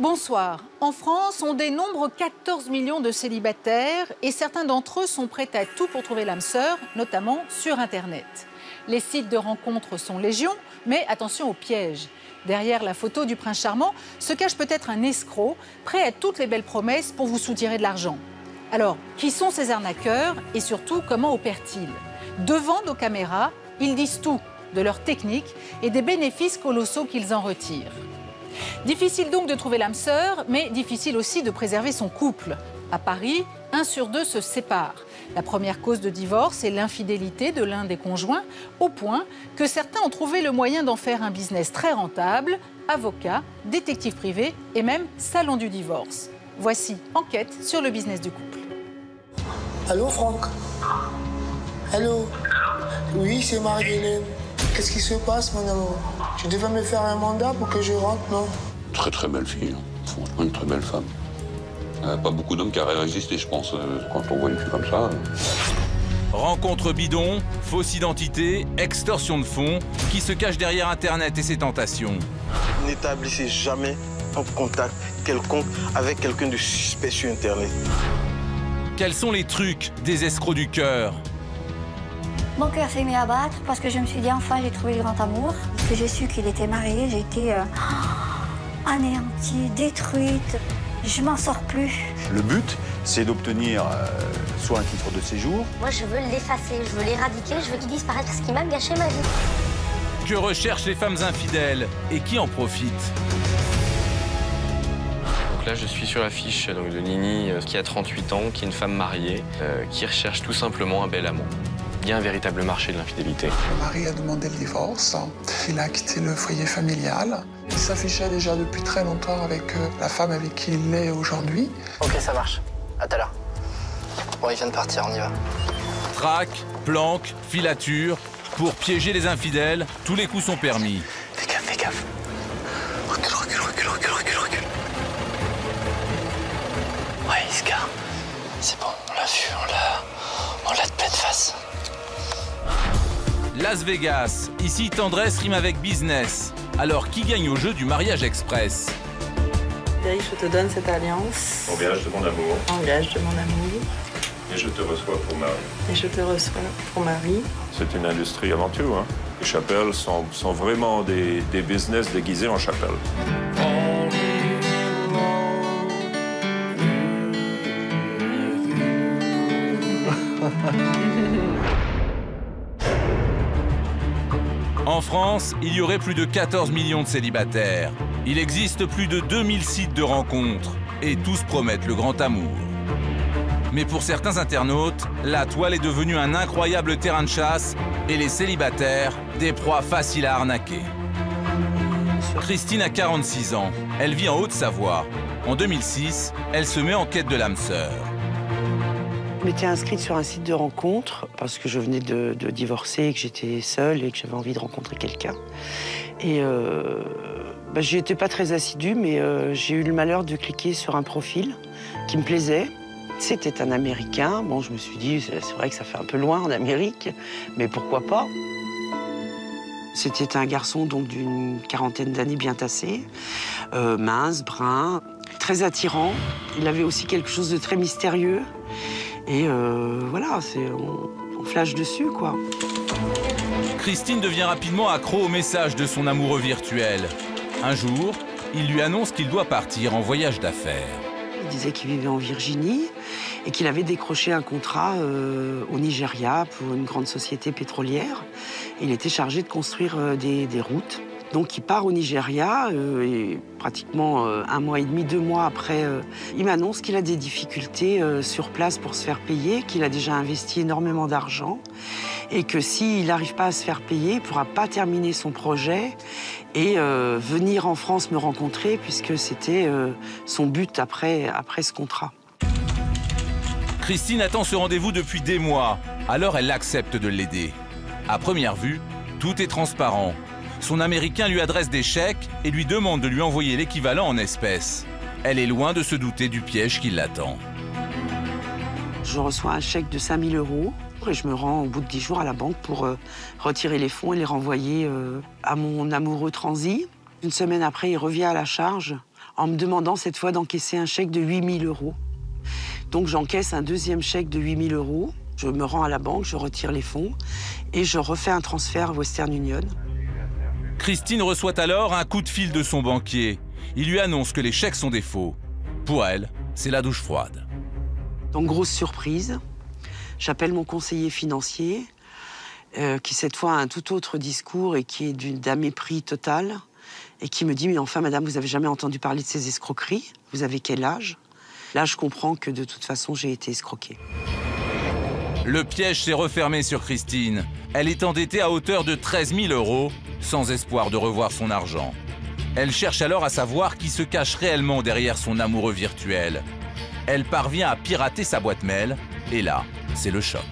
Bonsoir. En France, on dénombre 14 millions de célibataires et certains d'entre eux sont prêts à tout pour trouver l'âme sœur, notamment sur Internet. Les sites de rencontres sont légion, mais attention aux pièges. Derrière la photo du prince charmant se cache peut-être un escroc, prêt à toutes les belles promesses pour vous soutirer de l'argent. Alors, qui sont ces arnaqueurs et surtout, comment opèrent-ils? Devant nos caméras, ils disent tout de leur technique et des bénéfices colossaux qu'ils en retirent. Difficile donc de trouver l'âme sœur, mais difficile aussi de préserver son couple. À Paris, 1 sur 2 se sépare. La première cause de divorce est l'infidélité de l'un des conjoints, au point que certains ont trouvé le moyen d'en faire un business très rentable, avocat, détective privé et même salon du divorce. Voici Enquête sur le business du couple. Allô, Franck? Allô? Oui, c'est Marie-Hélène. Qu'est-ce qui se passe, mon amour? Tu devais me faire un mandat pour que je rentre, non? Très très belle fille, hein. Franchement une très belle femme. Pas beaucoup d'hommes qui auraient résisté, je pense, quand on voit une fille comme ça. Rencontre bidon, fausse identité, extorsion de fonds, qui se cache derrière Internet et ses tentations. N'établissez jamais un contact quelconque avec quelqu'un de suspect sur Internet. Quels sont les trucs des escrocs du cœur? Mon cœur s'est mis à battre parce que je me suis dit enfin j'ai trouvé le grand amour. Que j'ai su qu'il était marié, j'ai été anéantie, détruite. Je m'en sors plus. Le but, c'est d'obtenir soit un titre de séjour. Moi, je veux l'effacer, je veux l'éradiquer, je veux qu'il disparaisse parce qu'il m'a gâché ma vie. Que recherchent les femmes infidèles et qui en profite? Donc là, je suis sur la fiche de Nini, qui a 38 ans, qui est une femme mariée, qui recherche tout simplement un bel amant. Il y a un véritable marché de l'infidélité. Mon mari a demandé le divorce. Il a quitté le foyer familial. Il s'affichait déjà depuis très longtemps avec la femme avec qui il est aujourd'hui. Ok, ça marche. À tout à l'heure. Bon, il vient de partir, on y va. Traque, planque, filature. Pour piéger les infidèles, tous les coups sont permis. Fais gaffe, fais gaffe. Recule, recule, recule, recule, recule, recule. Ouais, Iska. C'est bon, on l'a vu, on l'a de pleine face. Las Vegas, ici tendresse rime avec business. Alors qui gagne au jeu du mariage express? Thierry, je te donne cette alliance. En gage de mon amour. En gage de mon amour. Et je te reçois pour mari. Et je te reçois pour mari. C'est une industrie avant tout, hein. Les chapelles sont vraiment des business déguisés en chapelle. En France, il y aurait plus de 14 millions de célibataires. Il existe plus de 2000 sites de rencontres. Et tous promettent le grand amour. Mais pour certains internautes, la toile est devenue un incroyable terrain de chasse et les célibataires, des proies faciles à arnaquer. Christine a 46 ans. Elle vit en Haute-Savoie. En 2006, elle se met en quête de l'âme sœur. Je m'étais inscrite sur un site de rencontre parce que je venais de divorcer et que j'étais seule et que j'avais envie de rencontrer quelqu'un. Et j'y étais pas très assidue, mais j'ai eu le malheur de cliquer sur un profil qui me plaisait. C'était un Américain. Bon, je me suis dit, c'est vrai que ça fait un peu loin en Amérique, mais pourquoi pas? C'était un garçon donc d'une quarantaine d'années bien tassé, mince, brun, très attirant. Il avait aussi quelque chose de très mystérieux. Et voilà, on flash dessus, quoi. Christine devient rapidement accro au message de son amoureux virtuel. Un jour, il lui annonce qu'il doit partir en voyage d'affaires. Il disait qu'il vivait en Virginie et qu'il avait décroché un contrat au Nigeria pour une grande société pétrolière. Il était chargé de construire des routes. Donc il part au Nigeria et pratiquement 1 mois et demi, 2 mois après, il m'annonce qu'il a des difficultés sur place pour se faire payer, qu'il a déjà investi énormément d'argent et que s'il n'arrive pas à se faire payer, il ne pourra pas terminer son projet et venir en France me rencontrer puisque c'était son but après ce contrat. Christine attend ce rendez-vous depuis des mois, alors elle accepte de l'aider. À première vue, tout est transparent. Son Américain lui adresse des chèques et lui demande de lui envoyer l'équivalent en espèces. Elle est loin de se douter du piège qui l'attend. Je reçois un chèque de 5 000 € et je me rends au bout de 10 jours à la banque pour retirer les fonds et les renvoyer à mon amoureux transi. Une semaine après, il revient à la charge en me demandant cette fois d'encaisser un chèque de 8 000 €. Donc j'encaisse un deuxième chèque de 8 000 €. Je me rends à la banque, je retire les fonds et je refais un transfert Western Union. Christine reçoit alors un coup de fil de son banquier. Il lui annonce que les chèques sont des faux. Pour elle, c'est la douche froide. Donc grosse surprise. J'appelle mon conseiller financier, qui cette fois a un tout autre discours et qui est d'un mépris total, et qui me dit « Mais enfin, madame, vous n'avez jamais entendu parler de ces escroqueries? Vous avez quel âge ?» Là, je comprends que de toute façon, j'ai été escroquée. Le piège s'est refermé sur Christine. Elle est endettée à hauteur de 13 000 €, sans espoir de revoir son argent. Elle cherche alors à savoir qui se cache réellement derrière son amoureux virtuel. Elle parvient à pirater sa boîte mail, et là, c'est le choc.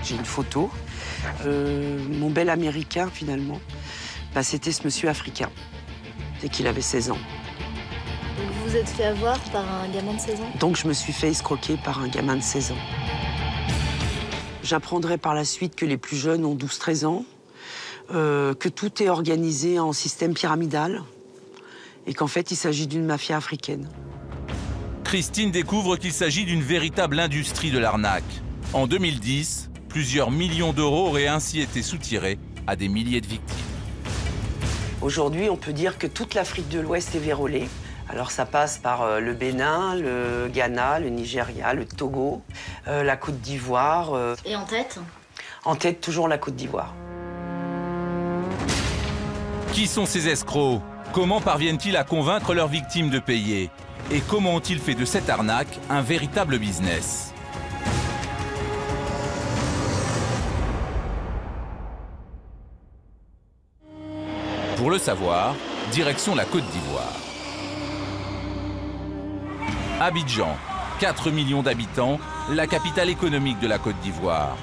J'ai une photo. Mon bel Américain, finalement, c'était ce monsieur africain, dès qu'il avait 16 ans. Donc vous vous êtes fait avoir par un gamin de 16 ans? Donc je me suis fait escroquer par un gamin de 16 ans. J'apprendrai par la suite que les plus jeunes ont 12-13 ans, que tout est organisé en système pyramidal et qu'en fait, il s'agit d'une mafia africaine. Christine découvre qu'il s'agit d'une véritable industrie de l'arnaque. En 2010, plusieurs millions d'euros auraient ainsi été soutirés à des milliers de victimes. Aujourd'hui, on peut dire que toute l'Afrique de l'Ouest est vérolée. Alors ça passe par le Bénin, le Ghana, le Nigeria, le Togo, la Côte d'Ivoire. Et en tête? En tête, toujours la Côte d'Ivoire. Qui sont ces escrocs? Comment parviennent-ils à convaincre leurs victimes de payer? Et comment ont-ils fait de cette arnaque un véritable business? Pour le savoir, direction la Côte d'Ivoire. Abidjan, 4 millions d'habitants, la capitale économique de la Côte d'Ivoire.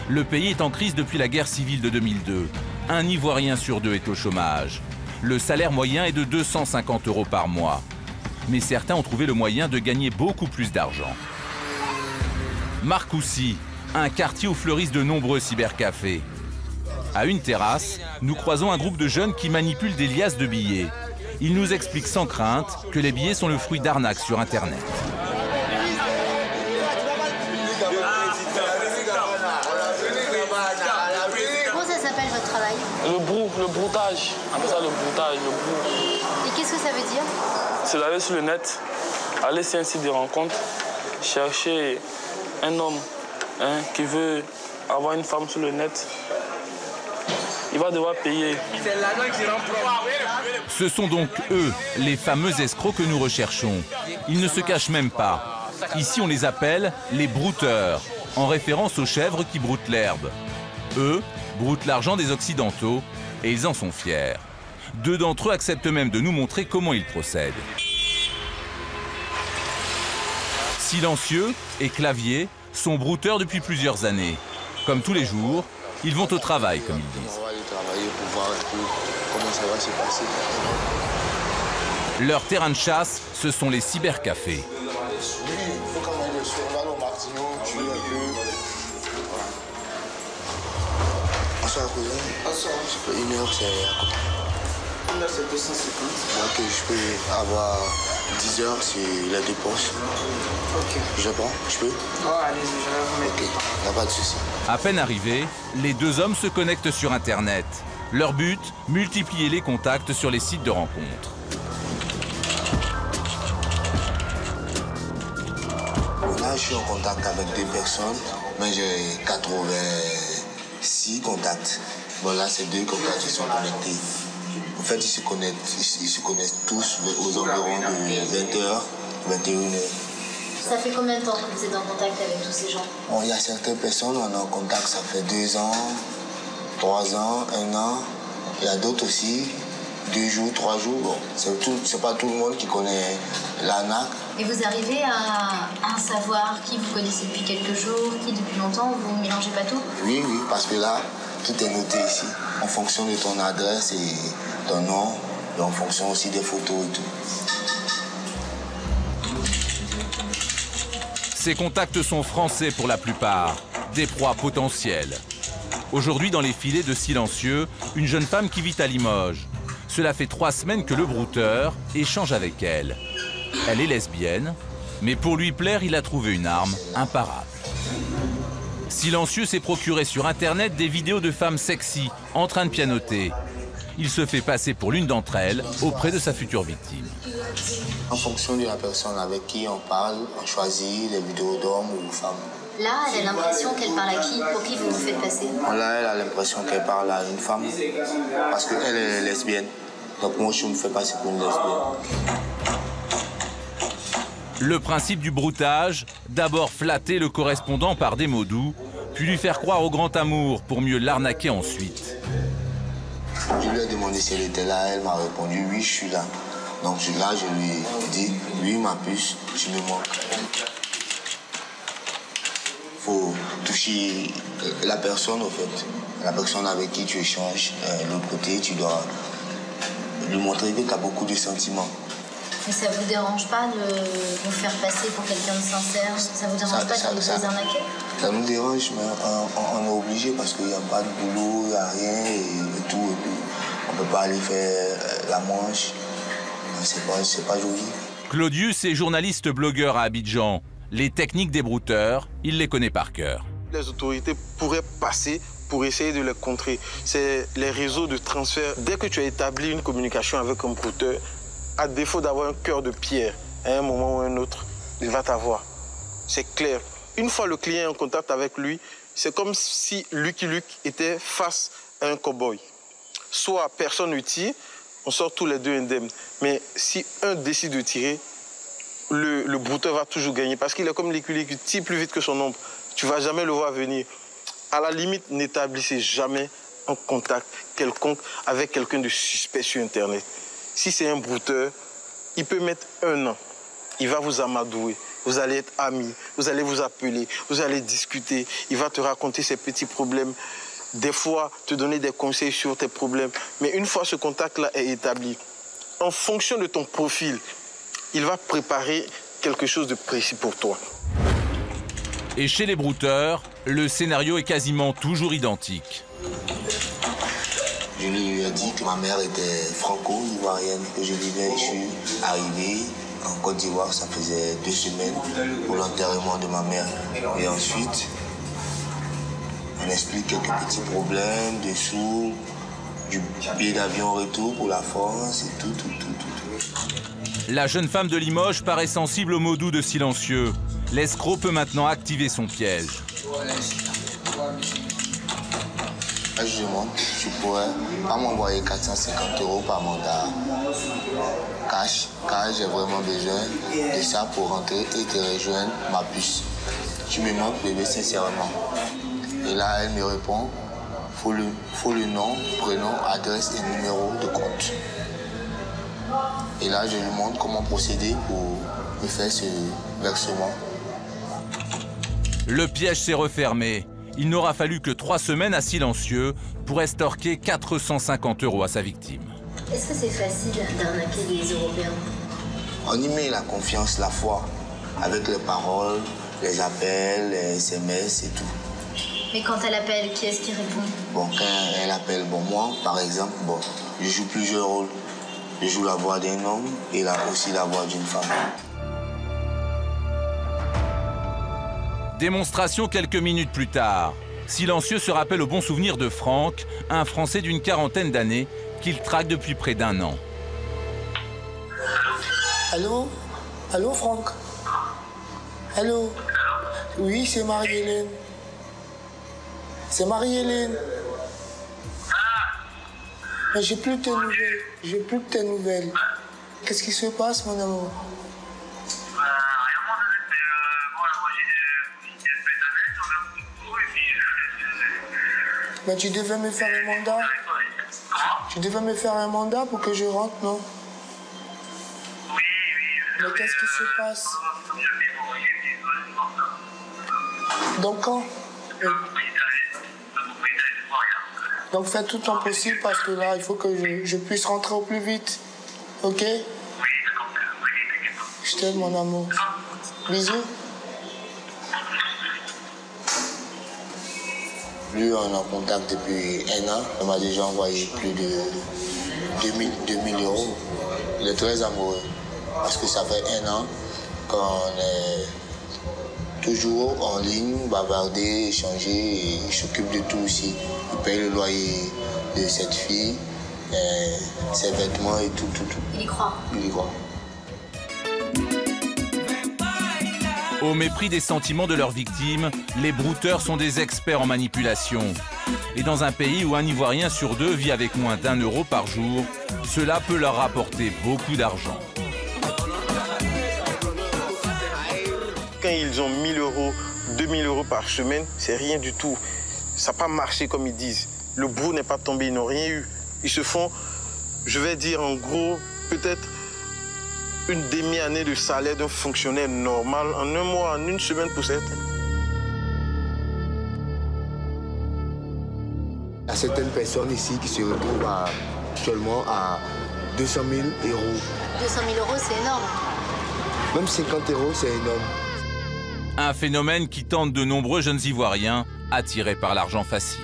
Le pays est en crise depuis la guerre civile de 2002. Un Ivoirien sur 2 est au chômage. Le salaire moyen est de 250 € par mois. Mais certains ont trouvé le moyen de gagner beaucoup plus d'argent. Marcoussis, un quartier où fleurissent de nombreux cybercafés. À une terrasse, nous croisons un groupe de jeunes qui manipulent des liasses de billets. Ils nous expliquent sans crainte que les billets sont le fruit d'arnaques sur Internet. Comment ça s'appelle votre travail? Le broutage. On appelle ça le broutage, le brou. Et qu'est-ce que ça veut dire? C'est d'aller sur le net, aller sur un site de rencontre, chercher un homme qui veut avoir une femme sur le net. Il va devoir payer. Ce sont donc eux, les fameux escrocs que nous recherchons. Ils ne se cachent même pas. Ici, on les appelle les brouteurs, en référence aux chèvres qui broutent l'herbe. Eux broutent l'argent des Occidentaux et ils en sont fiers. 2 d'entre eux acceptent même de nous montrer comment ils procèdent. Silencieux et Clavier sont brouteurs depuis plusieurs années. Comme tous les jours, ils vont au travail, comme ils disent. On va aller travailler pour voir un peu comment ça va se passer. Leur terrain de chasse, ce sont les cybercafés. Oui, il faut quand même le surval au martineau, tuer un peu. Bonsoir, cousin. Bonsoir. Une heure, c'est à côté. Une heure, c'est 250. Donc, je peux avoir 10 heures sur les dépenses. Ok. Je prends, je peux? Oh, allez-y, je vais vous mettre. Ok, il n'y a pas de souci. À peine arrivés, les 2 hommes se connectent sur Internet. Leur but, multiplier les contacts sur les sites de rencontres. Là, je suis en contact avec 2 personnes, mais j'ai 86 contacts. Bon, là, c'est 2 contacts qui sont connectés. En fait, ils se connaissent tous aux environs de 20h, 21h. Ça fait combien de temps que vous êtes en contact avec tous ces gens? Bon, il y a certaines personnes, on est en contact, ça fait 2 ans, 3 ans, 1 an. Il y a d'autres aussi, 2 jours, 3 jours. Bon, c'est pas tout le monde qui connaît l'arnaque. Et vous arrivez à savoir qui vous connaissez depuis quelques jours, qui depuis longtemps, vous ne mélangez pas tout? Oui, parce que là, tout est noté ici, en fonction de ton adresse et ton nom, et en fonction aussi des photos et tout. Ces contacts sont français pour la plupart, des proies potentielles. Aujourd'hui, dans les filets de Silencieux, une jeune femme qui vit à Limoges. Cela fait 3 semaines que le brouteur échange avec elle. Elle est lesbienne, mais pour lui plaire, il a trouvé une arme imparable. Silencieux s'est procuré sur Internet des vidéos de femmes sexy en train de pianoter. Il se fait passer pour l'une d'entre elles auprès de sa future victime. En fonction de la personne avec qui on parle, on choisit les vidéos d'hommes ou de femmes. Là, elle a l'impression qu'elle parle à qui? Pour qui vous vous faites passer? Là, elle a l'impression qu'elle parle à une femme parce qu'elle est lesbienne. Donc moi, je me fais passer pour une lesbienne. Le principe du broutage, d'abord flatter le correspondant par des mots doux, puis lui faire croire au grand amour pour mieux l'arnaquer ensuite. Je lui ai demandé si elle était là, elle m'a répondu oui, je suis là. Donc là, je lui ai dit oui, ma puce, tu me manques. Il faut toucher la personne, au fait. La personne avec qui tu échanges, l'autre côté, tu dois lui montrer que tu as beaucoup de sentiments. Mais ça vous dérange pas de vous faire passer pour quelqu'un de sincère? Ça vous dérange pas de vous arnaquer? Ça nous dérange, mais on est obligé parce qu'il n'y a pas de boulot, il n'y a rien et tout. Et puis on ne peut pas aller faire la manche. C'est pas joli. Claudius est journaliste blogueur à Abidjan. Les techniques des brouteurs, il les connaît par cœur. Les autorités pourraient passer pour essayer de les contrer. C'est les réseaux de transfert. Dès que tu as établi une communication avec un brouteur, à défaut d'avoir un cœur de pierre, à un moment ou à un autre, il va t'avoir. C'est clair. Une fois le client est en contact avec lui, c'est comme si Lucky Luke était face à un cow-boy. Soit personne ne tire, on sort tous les deux indemnes. Mais si un décide de tirer, le brouteur va toujours gagner. Parce qu'il est comme Lucky Luke, il tire plus vite que son ombre. Tu ne vas jamais le voir venir. À la limite, n'établissez jamais un contact quelconque avec quelqu'un de suspect sur Internet. Si c'est un brouteur, il peut mettre 1 an. Il va vous amadouer. Vous allez être amis. Vous allez vous appeler. Vous allez discuter. Il va te raconter ses petits problèmes. Des fois, te donner des conseils sur tes problèmes. Mais une fois ce contact-là est établi, en fonction de ton profil, il va préparer quelque chose de précis pour toi. Et chez les brouteurs, le scénario est quasiment toujours identique. Je lui ai dit que ma mère était franco-ivoirienne, que je suis arrivé en Côte d'Ivoire, ça faisait 2 semaines pour l'enterrement de ma mère. Et ensuite, on explique quelques petits problèmes, des sous, du billet d'avion retour pour la France et tout. La jeune femme de Limoges paraît sensible aux mots doux de Silencieux. L'escroc peut maintenant activer son piège. Je demande, tu pourrais pas m'envoyer 450 € par mandat cash, car j'ai vraiment besoin de ça pour rentrer et te rejoindre ma puce. Tu me manques, bébé, sincèrement. Et là, elle me répond, faut le nom, prénom, adresse et numéro de compte. Et là, je lui montre comment procéder pour me faire ce versement. Le piège s'est refermé. Il n'aura fallu que 3 semaines à Silencieux pour estorquer 450 € à sa victime. Est-ce que c'est facile d'arnaquer les Européens? On y met la confiance, la foi, avec les paroles, les appels, les SMS et tout. Mais quand elle appelle, qui est-ce qui répond? Bon, quand elle appelle, moi, par exemple, je joue plusieurs rôles. Je joue la voix d'un homme et aussi la voix d'une femme. Démonstration quelques minutes plus tard. Silencieux se rappelle au bon souvenir de Franck, un Français d'une 40aine d'années qu'il traque depuis près d'1 an. Allô? Allô, Franck? Allô? Oui, c'est Marie-Hélène. C'est Marie-Hélène. Mais j'ai plus de tes nouvelles. J'ai plus de tes nouvelles. Qu'est-ce qui se passe, mon amour? Mais tu devais me faire un mandat. Tu devais me faire un mandat pour que je rentre, non? Oui. Mais qu'est-ce qui se passe? Donc quand? Donc fais tout ton possible parce que là, il faut que je puisse rentrer au plus vite. Ok? Oui, d'accord. Je t'aime, mon amour. Bisous. Lui, on est en contact depuis 1 an. Il m'a déjà envoyé plus de 2000 euros. Il est très amoureux parce que ça fait 1 an qu'on est toujours en ligne, bavarder, échanger, et il s'occupe de tout aussi. Il paye le loyer de cette fille, ses vêtements et tout. Il y croit. Il y croit. Au mépris des sentiments de leurs victimes, les brouteurs sont des experts en manipulation. Et dans un pays où un Ivoirien sur 2 vit avec moins d'1 euro par jour, cela peut leur rapporter beaucoup d'argent. Quand ils ont 1000 euros, 2000 euros par semaine, c'est rien du tout. Ça n'a pas marché comme ils disent. Le brou n'est pas tombé, ils n'ont rien eu. Ils se font, je vais dire en gros, peut-être une demi-année de salaire d'un fonctionnaire normal en 1 mois, en 1 semaine pour certains. Il y a certaines personnes ici qui se retrouvent actuellement à 200 000 euros. 200 000 euros, c'est énorme. Même 50 euros, c'est énorme. Un phénomène qui tente de nombreux jeunes Ivoiriens attirés par l'argent facile.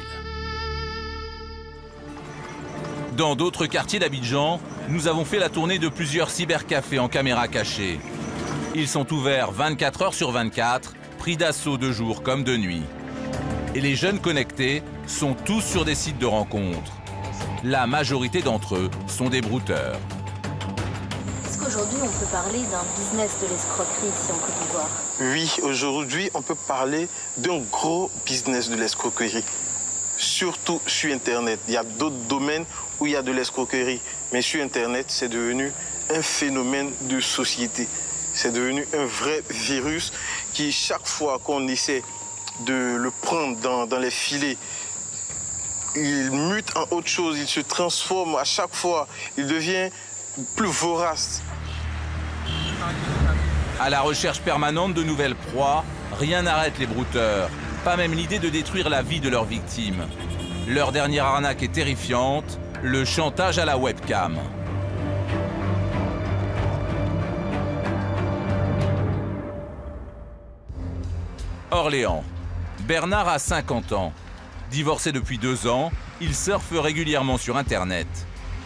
Dans d'autres quartiers d'Abidjan, nous avons fait la tournée de plusieurs cybercafés en caméra cachée. Ils sont ouverts 24 heures sur 24, pris d'assaut de jour comme de nuit. Et les jeunes connectés sont tous sur des sites de rencontres. La majorité d'entre eux sont des brouteurs. Est-ce qu'aujourd'hui on peut parler d'un business de l'escroquerie ici en Côte d'Ivoire? Oui, aujourd'hui on peut parler d'un gros business de l'escroquerie. Surtout sur Internet. Il y a d'autres domaines où il y a de l'escroquerie. Mais sur Internet, c'est devenu un phénomène de société. C'est devenu un vrai virus qui, chaque fois qu'on essaie de le prendre dans les filets, il mute en autre chose, il se transforme à chaque fois, il devient plus vorace. À la recherche permanente de nouvelles proies, rien n'arrête les brouteurs. Pas même l'idée de détruire la vie de leurs victimes. Leur dernière arnaque est terrifiante, le chantage à la webcam. Orléans. Bernard a 50 ans. Divorcé depuis 2 ans, il surfe régulièrement sur Internet.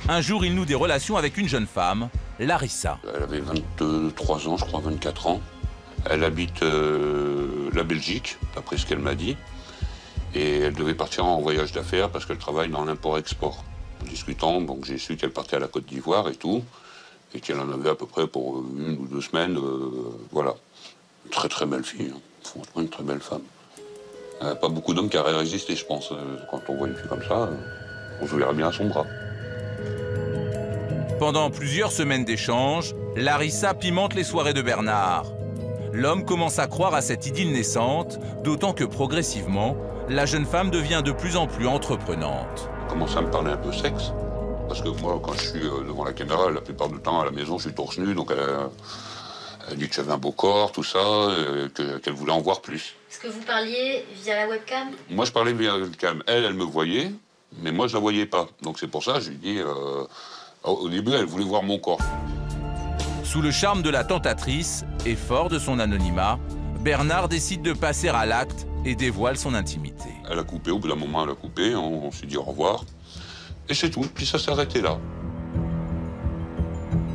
Un jour, il noue des relations avec une jeune femme, Larissa. Elle avait 23 ans, je crois, 24 ans. Elle habite la Belgique, d'après ce qu'elle m'a dit. Et elle devait partir en voyage d'affaires parce qu'elle travaille dans l'import-export. En discutant, donc j'ai su qu'elle partait à la Côte d'Ivoire et tout. Et qu'elle en avait à peu près pour 1 ou 2 semaines. Voilà. Une très très belle fille. Hein. Franchement, une très belle femme. Il n'y a pas beaucoup d'hommes qui auraient résisté, je pense. Quand on voit une fille comme ça, on se verra bien à son bras. Pendant plusieurs semaines d'échanges, Larissa pimente les soirées de Bernard. L'homme commence à croire à cette idylle naissante, d'autant que progressivement, la jeune femme devient de plus en plus entreprenante. Elle commence à me parler un peu sexe, parce que moi, quand je suis devant la caméra, la plupart du temps à la maison, je suis torse nu, donc elle dit que j'avais un beau corps, tout ça, qu'elle voulait en voir plus. Est-ce que vous parliez via la webcam? Moi, je parlais via la webcam. Elle me voyait, mais moi, je la voyais pas. Donc c'est pour ça, je lui dis... au début, elle voulait voir mon corps. Sous le charme de la tentatrice et fort de son anonymat, Bernard décide de passer à l'acte et dévoile son intimité. Elle a coupé, au bout d'un moment, elle a coupé, on s'est dit au revoir. Et c'est tout, puis ça s'est arrêté là.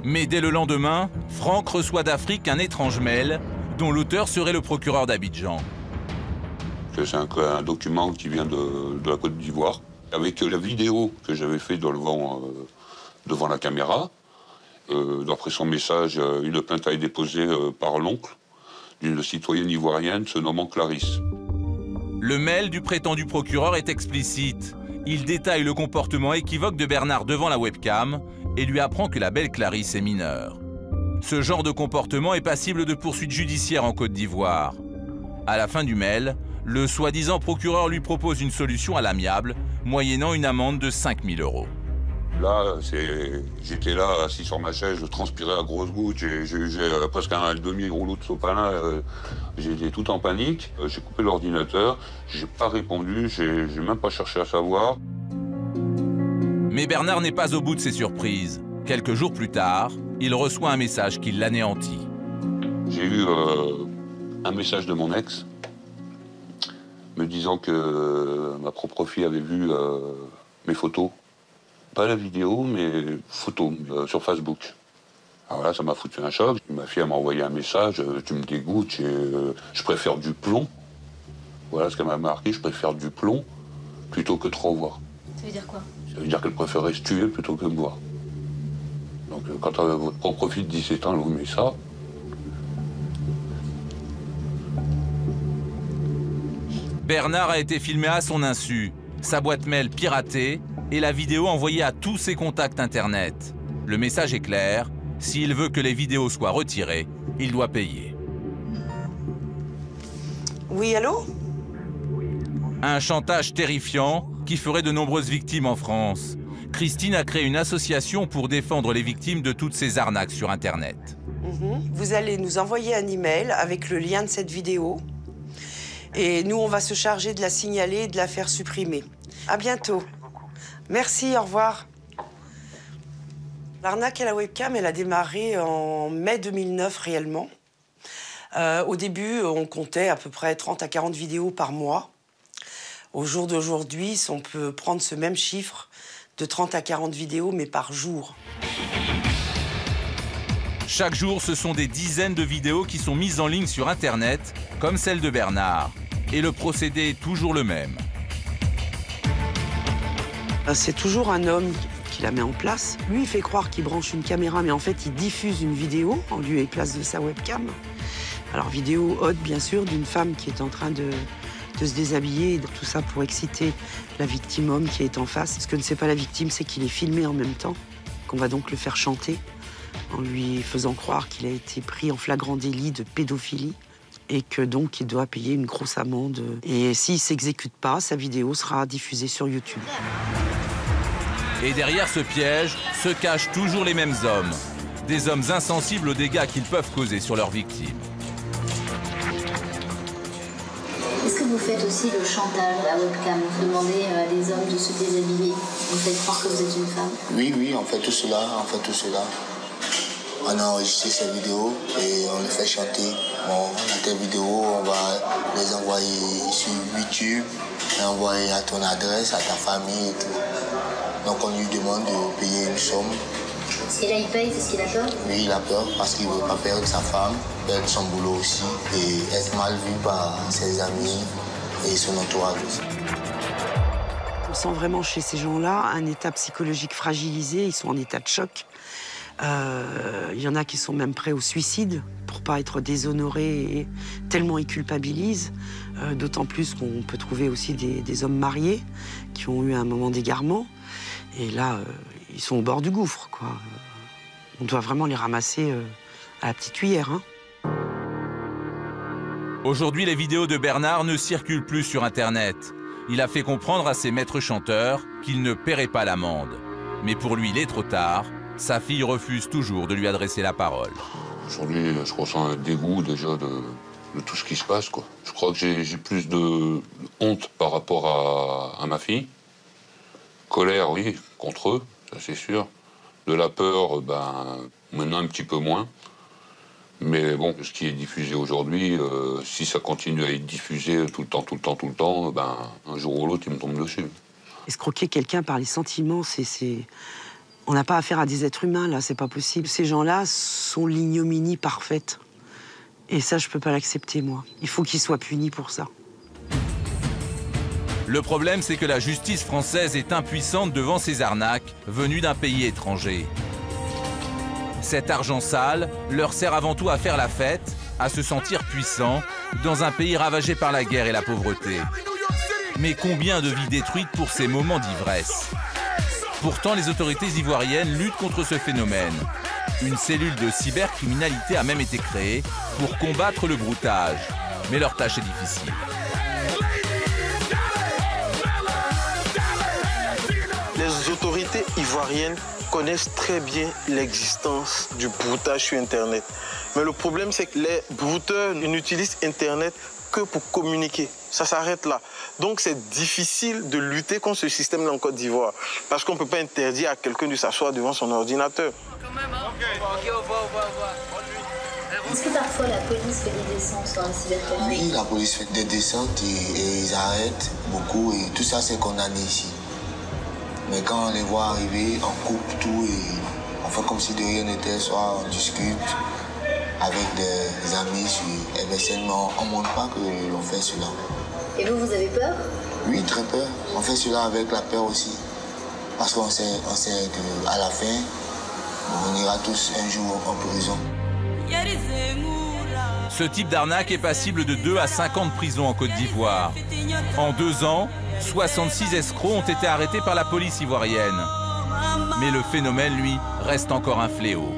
Mais dès le lendemain, Franck reçoit d'Afrique un étrange mail dont l'auteur serait le procureur d'Abidjan. C'est un document qui vient de la Côte d'Ivoire, avec la vidéo que j'avais fait devant la caméra. D'après son message, une plainte a été déposée par l'oncle d'une citoyenne ivoirienne se nommant Clarisse. Le mail du prétendu procureur est explicite. Il détaille le comportement équivoque de Bernard devant la webcam et lui apprend que la belle Clarisse est mineure. Ce genre de comportement est passible de poursuites judiciaires en Côte d'Ivoire. À la fin du mail, le soi-disant procureur lui propose une solution à l'amiable, moyennant une amende de 5 000 €. Là, j'étais là, assis sur ma chaise, je transpirais à grosses gouttes, j'ai presque un demi-rouleau de sopalin, j'étais tout en panique. J'ai coupé l'ordinateur, j'ai pas répondu, j'ai même pas cherché à savoir. Mais Bernard n'est pas au bout de ses surprises. Quelques jours plus tard, il reçoit un message qui l'anéantit. J'ai eu un message de mon ex me disant que ma propre fille avait vu mes photos. Pas la vidéo, mais photos sur Facebook. Alors là, ça m'a foutu un choc. Ma fille m'a envoyé un message, tu me dégoûtes, je préfère du plomb. Voilà ce qu'elle m'a marqué, je préfère du plomb plutôt que de te revoir. Ça veut dire quoi? Ça veut dire qu'elle préférait se tuer plutôt que me voir. Donc quand votre propre fille de 17 ans, elle vous met ça. Bernard a été filmé à son insu, sa boîte mail piratée et la vidéo envoyée à tous ses contacts internet. Le message est clair, s'il veut que les vidéos soient retirées, il doit payer. Oui, allô? Un chantage terrifiant qui ferait de nombreuses victimes en France. Christine a créé une association pour défendre les victimes de toutes ces arnaques sur Internet. Vous allez nous envoyer un email avec le lien de cette vidéo. Et nous, on va se charger de la signaler et de la faire supprimer. À bientôt. Merci, au revoir. L'arnaque à la webcam, elle a démarré en mai 2009 réellement. Au début, on comptait à peu près 30 à 40 vidéos par mois. Au jour d'aujourd'hui, on peut prendre ce même chiffre de 30 à 40 vidéos, mais par jour. Chaque jour, ce sont des dizaines de vidéos qui sont mises en ligne sur Internet, comme celle de Bernard. Et le procédé est toujours le même. C'est toujours un homme qui la met en place. Lui, il fait croire qu'il branche une caméra, mais en fait, il diffuse une vidéo en lieu et place de sa webcam. Alors, vidéo haute, bien sûr, d'une femme qui est en train de se déshabiller, et tout ça pour exciter la victime homme qui est en face. Ce que ne sait pas la victime, c'est qu'il est filmé en même temps, qu'on va donc le faire chanter, en lui faisant croire qu'il a été pris en flagrant délit de pédophilie, et que donc il doit payer une grosse amende. Et s'il ne s'exécute pas, sa vidéo sera diffusée sur YouTube. Et derrière ce piège se cachent toujours les mêmes hommes. Des hommes insensibles aux dégâts qu'ils peuvent causer sur leurs victimes. Est-ce que vous faites aussi le chantage à la webcam? Vous demandez à des hommes de se déshabiller? Vous faites croire que vous êtes une femme? Oui, oui, on fait tout cela, On a enregistré ces vidéos et on les fait chanter. Bon, on a tes vidéos, on va les envoyer sur YouTube, et envoyer à ton adresse, à ta famille et tout. Donc on lui demande de payer une somme. Et là, il paye parce qu'il a peur? Oui, il a peur parce qu'il ne veut pas perdre sa femme, perdre son boulot aussi et être mal vu par ses amis et son entourage aussi. On sent vraiment chez ces gens-là un état psychologique fragilisé, ils sont en état de choc. Il y en a qui sont même prêts au suicide pour pas être déshonorés et tellement ils culpabilisent. D'autant plus qu'on peut trouver aussi des hommes mariés qui ont eu un moment d'égarement. Et là, ils sont au bord du gouffre, quoi. On doit vraiment les ramasser à la petite cuillère, hein. Aujourd'hui, les vidéos de Bernard ne circulent plus sur Internet. Il a fait comprendre à ses maîtres chanteurs qu'il ne paierait pas l'amende. Mais pour lui, il est trop tard. Sa fille refuse toujours de lui adresser la parole. Aujourd'hui, je ressens un dégoût déjà de tout ce qui se passe, quoi. Je crois que j'ai plus de honte par rapport à ma fille. Colère, oui, contre eux, ça c'est sûr. De la peur, maintenant un petit peu moins. Mais bon, ce qui est diffusé aujourd'hui, si ça continue à être diffusé tout le temps, un jour ou l'autre, il me tombe dessus. Escroquer quelqu'un par les sentiments, on n'a pas affaire à des êtres humains, là, c'est pas possible. Ces gens-là sont l'ignominie parfaite. Et ça, je peux pas l'accepter, moi. Il faut qu'ils soient punis pour ça. Le problème, c'est que la justice française est impuissante devant ces arnaques venues d'un pays étranger. Cet argent sale leur sert avant tout à faire la fête, à se sentir puissants dans un pays ravagé par la guerre et la pauvreté. Mais combien de vies détruites pour ces moments d'ivresse? Pourtant, les autorités ivoiriennes luttent contre ce phénomène. Une cellule de cybercriminalité a même été créée pour combattre le broutage. Mais leur tâche est difficile. Les autorités ivoiriennes connaissent très bien l'existence du broutage sur Internet. Mais le problème, c'est que les brouteurs n'utilisent Internet que pour communiquer. Ça s'arrête là. Donc c'est difficile de lutter contre ce système-là en Côte d'Ivoire. Parce qu'on ne peut pas interdire à quelqu'un de s'asseoir devant son ordinateur. Est-ce que parfois la police fait des descentes sur un cybercafé? Oui, la police fait des descentes et ils arrêtent beaucoup et tout ça c'est condamné ici. Mais quand on les voit arriver, on coupe tout et on fait comme si de rien n'était, soit on discute avec des amis et bien seulement on ne montre pas que l'on fait cela. Et vous avez peur? Oui, très peur. On fait cela avec la peur aussi. Parce qu'on sait qu'à la fin, on ira tous un jour en prison. Ce type d'arnaque est passible de 2 à 5 ans de prison en Côte d'Ivoire. En 2 ans, 66 escrocs ont été arrêtés par la police ivoirienne. Mais le phénomène, lui, reste encore un fléau.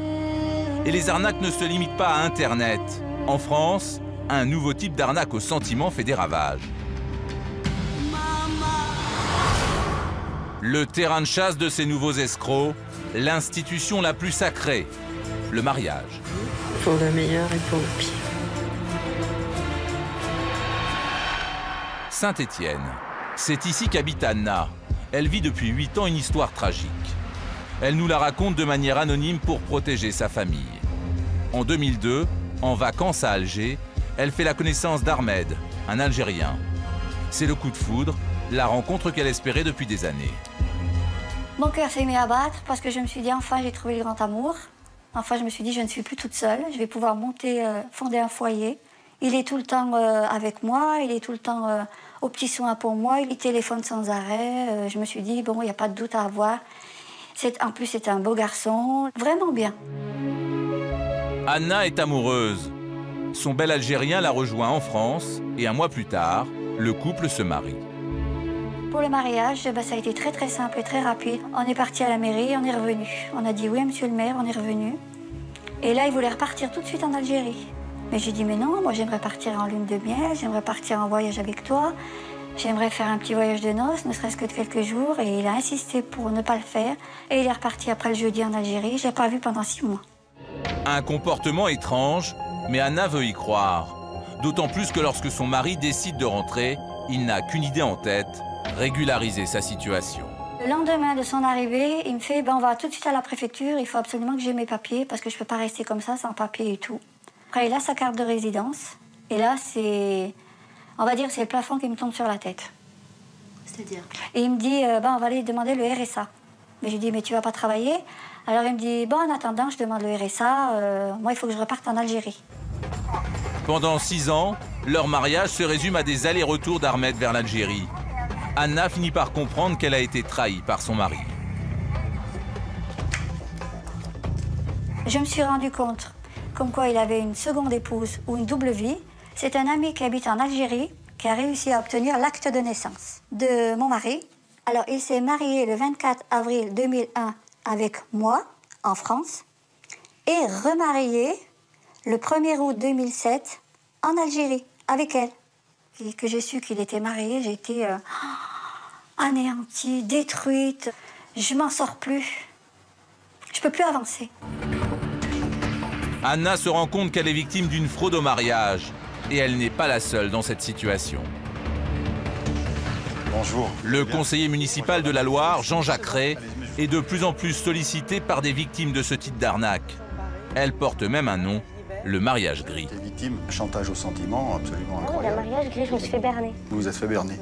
Et les arnaques ne se limitent pas à Internet. En France, un nouveau type d'arnaque au sentiment fait des ravages. Le terrain de chasse de ces nouveaux escrocs, l'institution la plus sacrée, le mariage. Pour le meilleur et pour le pire. Saint-Étienne. C'est ici qu'habite Anna. Elle vit depuis 8 ans une histoire tragique. Elle nous la raconte de manière anonyme pour protéger sa famille. En 2002, en vacances à Alger, elle fait la connaissance d'Ahmed, un Algérien. C'est le coup de foudre, la rencontre qu'elle espérait depuis des années. Mon cœur s'est mis à battre parce que je me suis dit, enfin, j'ai trouvé le grand amour. Enfin, je me suis dit, je ne suis plus toute seule. Je vais pouvoir fonder un foyer. Il est tout le temps avec moi, il est tout le temps aux petits soins pour moi. Il téléphone sans arrêt. Je me suis dit, bon, il n'y a pas de doute à avoir. En plus, c'est un beau garçon, vraiment bien. Anna est amoureuse. Son bel Algérien la rejoint en France et un mois plus tard, le couple se marie. Pour le mariage, ça a été très très simple et très rapide. On est parti à la mairie, on est revenu. On a dit oui, monsieur le maire, on est revenu. Et là, il voulait repartir tout de suite en Algérie. Mais j'ai dit mais non, moi j'aimerais partir en lune de miel, j'aimerais partir en voyage avec toi. J'aimerais faire un petit voyage de noces, ne serait-ce que de quelques jours. Et il a insisté pour ne pas le faire. Et il est reparti après le jeudi en Algérie. Je l'ai pas vu pendant 6 mois. Un comportement étrange, mais Anna veut y croire. D'autant plus que lorsque son mari décide de rentrer, il n'a qu'une idée en tête, régulariser sa situation. Le lendemain de son arrivée, il me fait on va tout de suite à la préfecture, il faut absolument que j'ai mes papiers parce que je ne peux pas rester comme ça sans papiers et tout. Après, il a sa carte de résidence. Et là, on va dire c'est le plafond qui me tombe sur la tête. C'est-à-dire? Et il me dit on va aller demander le RSA. Mais je lui dis mais tu vas pas travailler? Alors il me dit en attendant, je demande le RSA. Moi, il faut que je reparte en Algérie. Pendant 6 ans, leur mariage se résume à des allers-retours d'Ahmed vers l'Algérie. Anna finit par comprendre qu'elle a été trahie par son mari. Je me suis rendu compte comme quoi il avait une seconde épouse ou une double vie. C'est un ami qui habite en Algérie qui a réussi à obtenir l'acte de naissance de mon mari. Alors, il s'est marié le 24 avril 2001 avec moi, en France, et remarié le 1er août 2007 en Algérie, avec elle. Et que j'ai su qu'il était marié, j'ai été anéantie, détruite. Je m'en sors plus. Je peux plus avancer. Anna se rend compte qu'elle est victime d'une fraude au mariage. Et elle n'est pas la seule dans cette situation. Bonjour. Le conseiller municipal de la Loire, Jean-Jacques Ray, est de plus en plus sollicité par des victimes de ce type d'arnaque. Elle porte même un nom, le mariage gris. Des victimes, chantage au sentiment absolument incroyable. Le mariage gris, je me suis fait berner. Vous vous êtes fait berner.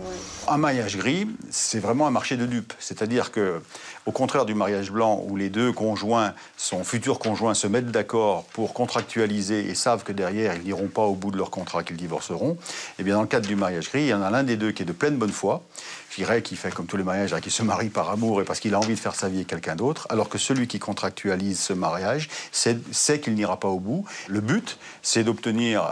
Un mariage gris, c'est vraiment un marché de dupes. C'est-à-dire que, au contraire du mariage blanc, où les deux conjoints, son futur conjoint, se mettent d'accord pour contractualiser et savent que derrière, ils n'iront pas au bout de leur contrat, qu'ils divorceront, eh bien, dans le cadre du mariage gris, il y en a l'un des deux qui est de pleine bonne foi, je dirais qui fait comme tous les mariages, qui se marie par amour et parce qu'il a envie de faire sa vie avec quelqu'un d'autre, alors que celui qui contractualise ce mariage sait qu'il n'ira pas au bout. Le but, c'est d'obtenir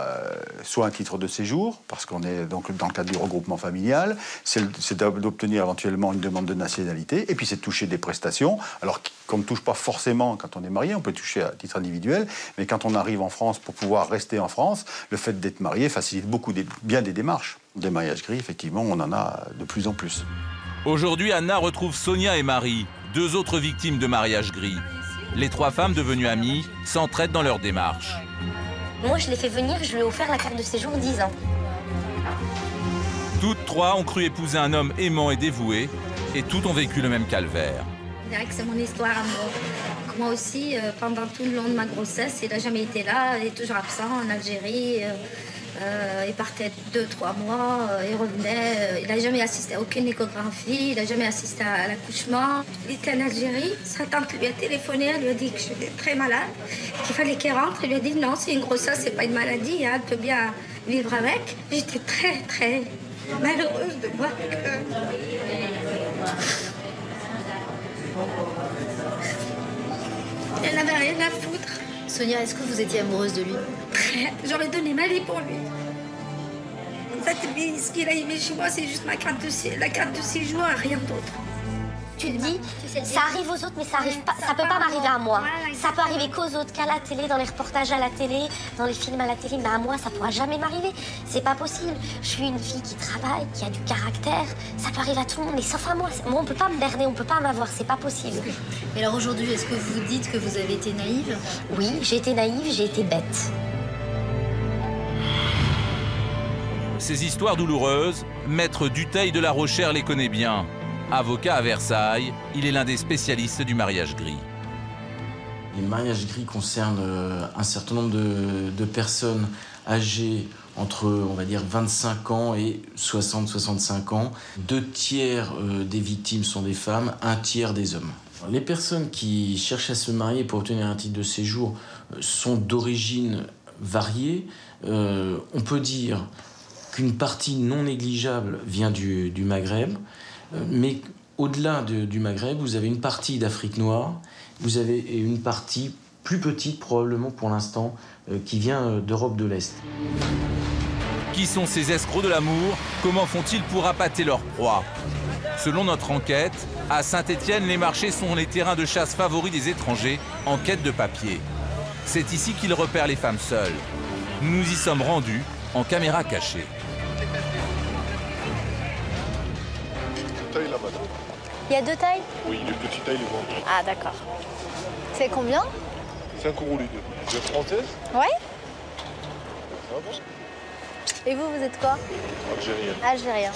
soit un titre de séjour, parce qu'on est donc dans le cadre du regroupement familial, c'est d'obtenir éventuellement une demande de nationalité, et puis c'est de toucher des prestations, alors qu'on ne touche pas forcément quand on est marié, on peut toucher à titre individuel, mais quand on arrive en France pour pouvoir rester en France, le fait d'être marié facilite bien des démarches. Des mariages gris, effectivement, on en a de plus en plus. Aujourd'hui, Anna retrouve Sonia et Marie, 2 autres victimes de mariage gris. Les 3 femmes devenues amies s'entraident dans leur démarche. Moi, je l'ai fait venir, je lui ai offert la carte de séjour 10 ans. Toutes 3 ont cru épouser un homme aimant et dévoué, et toutes ont vécu le même calvaire. dirait que c'est mon histoire à moi. Moi aussi, pendant tout le long de ma grossesse, il n'a jamais été là, il est toujours absent en Algérie. Il partait 2-3 mois, il revenait. Il n'a jamais assisté à aucune échographie, il n'a jamais assisté à l'accouchement. Il était en Algérie, sa tante lui a téléphoné, elle lui a dit que j'étais très malade, qu'il fallait qu'il rentre. Il lui a dit non, c'est une grossesse, c'est pas une maladie, hein, elle peut bien vivre avec. J'étais très, très malheureuse de voir que... Elle n'avait rien à foutre. Sonia, est-ce que vous étiez amoureuse de lui? J'aurais donné ma vie pour lui. En fait, lui, ce qu'il a aimé chez moi, c'est juste la carte de séjour, rien d'autre. Tu te dis, ça arrive aux autres, mais ça peut pas m'arriver à moi. Ça peut arriver qu'aux autres, qu'à la télé, dans les reportages à la télé, dans les films à la télé, mais à moi, ça pourra jamais m'arriver. C'est pas possible. Je suis une fille qui travaille, qui a du caractère. Ça peut arriver à tout le monde, mais sauf à moi. Moi, on peut pas me berner, on peut pas m'avoir, c'est pas possible. Et alors aujourd'hui, est-ce que vous dites que vous avez été naïve? Oui, j'ai été naïve, j'ai été bête. Ces histoires douloureuses, Maître Dutheil de la Rochère les connaît bien. Avocat à Versailles, il est l'un des spécialistes du mariage gris. Les mariages gris concernent un certain nombre de personnes âgées entre, on va dire, 25 ans et 60-65 ans. 2 tiers des victimes sont des femmes, 1 tiers des hommes. Les personnes qui cherchent à se marier pour obtenir un titre de séjour sont d'origine variée. On peut dire qu'une partie non négligeable vient du Maghreb, mais au-delà du Maghreb, vous avez une partie d'Afrique noire, vous avez une partie plus petite probablement pour l'instant qui vient d'Europe de l'Est. Qui sont ces escrocs de l'amour? Comment font-ils pour appâter leur proie? Selon notre enquête, à Saint-Étienne, les marchés sont les terrains de chasse favoris des étrangers en quête de papier. C'est ici qu'ils repèrent les femmes seules. Nous nous y sommes rendus en caméra cachée. Il y a 2 tailles? Oui, les petites tailles, les grandes. Ah, d'accord. C'est combien? 5 € les deux. Vous êtes française? Ouais. Ça va. Et vous êtes quoi? Algérienne. Algérien.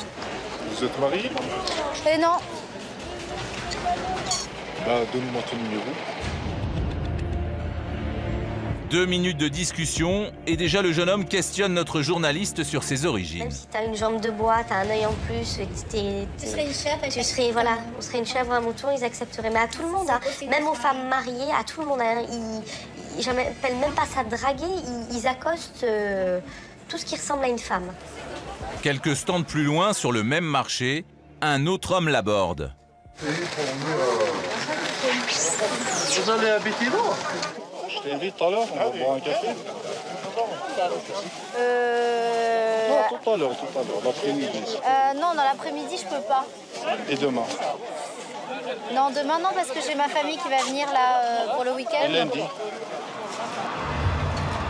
Vous êtes mariée? Non. Bah, donne-moi ton numéro. 2 minutes de discussion et déjà le jeune homme questionne notre journaliste sur ses origines. Même si t'as une jambe de bois, t'as un œil en plus, tu serais une chèvre, voilà, on serait une chèvre ou un mouton, ils accepteraient. Mais à tout le monde, hein, même aux femmes mariées, à tout le monde, hein, ils n'appellent même pas ça draguer, ils accostent tout ce qui ressemble à une femme. Quelques stands plus loin, sur le même marché, un autre homme l'aborde. Vous allez habiter là? Je t'invite tout à l'heure, on va boire un café. Non, tout à l'heure, l'après-midi. Non, dans l'après-midi, je peux pas. Et demain? Non, demain, non, parce que j'ai ma famille qui va venir là pour le week-end. Et lundi?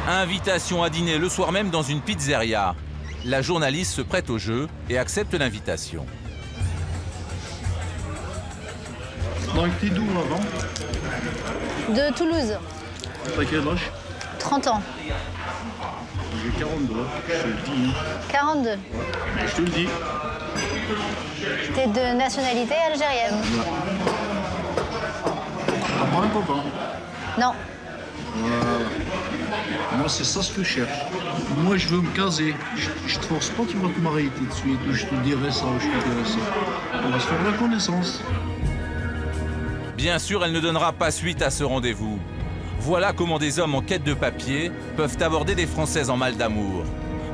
Invitation à dîner le soir même dans une pizzeria. La journaliste se prête au jeu et accepte l'invitation. Donc, t'es d'où avant? De Toulouse. T'as quel âge? 30 ans. J'ai 42, je te le dis. 42. Ouais. Je te le dis. T'es de nationalité algérienne? Ouais. T'as pas un copain? Non. Moi, c'est ça ce que je cherche. Moi, je veux me caser. Je te force pas, tu vas te marier tout de suite. Ou je te dirai ça, ou je te dirai ça. On va se faire la connaissance. Bien sûr, elle ne donnera pas suite à ce rendez-vous. Voilà comment des hommes en quête de papier peuvent aborder des Françaises en mal d'amour.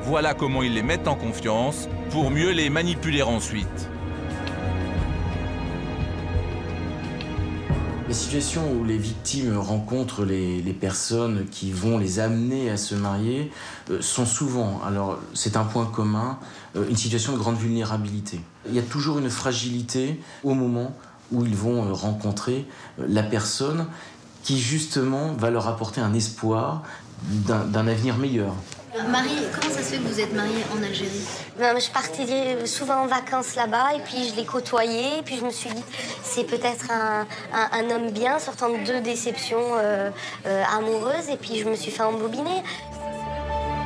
Voilà comment ils les mettent en confiance pour mieux les manipuler ensuite. Les situations où les victimes rencontrent les personnes qui vont les amener à se marier sont souvent, alors c'est un point commun, une situation de grande vulnérabilité. Il y a toujours une fragilité au moment où ils vont rencontrer la personne qui justement va leur apporter un espoir d'un avenir meilleur. Marie, comment ça se fait que vous êtes mariée en Algérie? Je partais souvent en vacances là-bas et puis je les côtoyais. Et puis je me suis dit, c'est peut-être un homme bien sortant de 2 déceptions amoureuses. Et puis je me suis fait embobiner.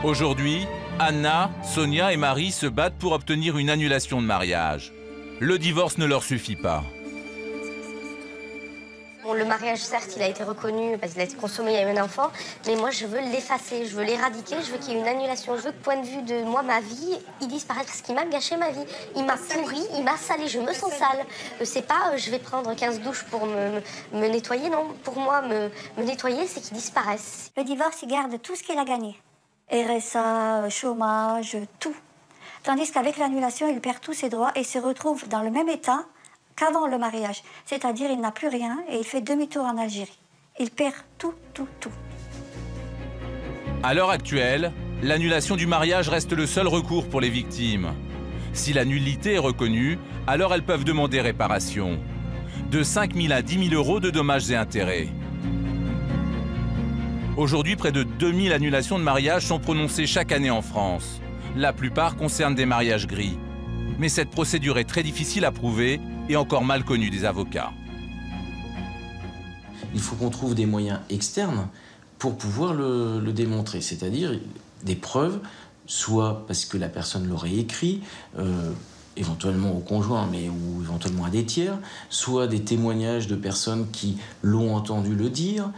Aujourd'hui, Anna, Sonia et Marie se battent pour obtenir une annulation de mariage. Le divorce ne leur suffit pas. le mariage, certes, il a été reconnu parce qu'il a été consommé, il y a eu un enfant, mais moi, je veux l'effacer, je veux l'éradiquer, je veux qu'il y ait une annulation. Je veux que, point de vue de moi, ma vie, il disparaisse parce qu'il m'a gâché ma vie. Il m'a pourri, il m'a salé, je me sens sale. C'est pas, je vais prendre 15 douches pour me nettoyer, non. Pour moi, me nettoyer, c'est qu'il disparaisse. Le divorce, il garde tout ce qu'il a gagné. RSA, chômage, tout. Tandis qu'avec l'annulation, il perd tous ses droits et se retrouve dans le même état qu'avant le mariage. C'est-à-dire, il n'a plus rien et il fait demi-tour en Algérie. Il perd tout, tout, tout. À l'heure actuelle, l'annulation du mariage reste le seul recours pour les victimes. Si la nullité est reconnue, alors elles peuvent demander réparation. De 5 000 à 10 000 euros de dommages et intérêts. Aujourd'hui, près de 2000 annulations de mariage sont prononcées chaque année en France. La plupart concernent des mariages gris. Mais cette procédure est très difficile à prouver et encore mal connue des avocats. Il faut qu'on trouve des moyens externes pour pouvoir le démontrer, c'est-à-dire des preuves, soit parce que la personne l'aurait écrit, éventuellement au conjoint, ou éventuellement à des tiers, soit des témoignages de personnes qui l'ont entendu le dire,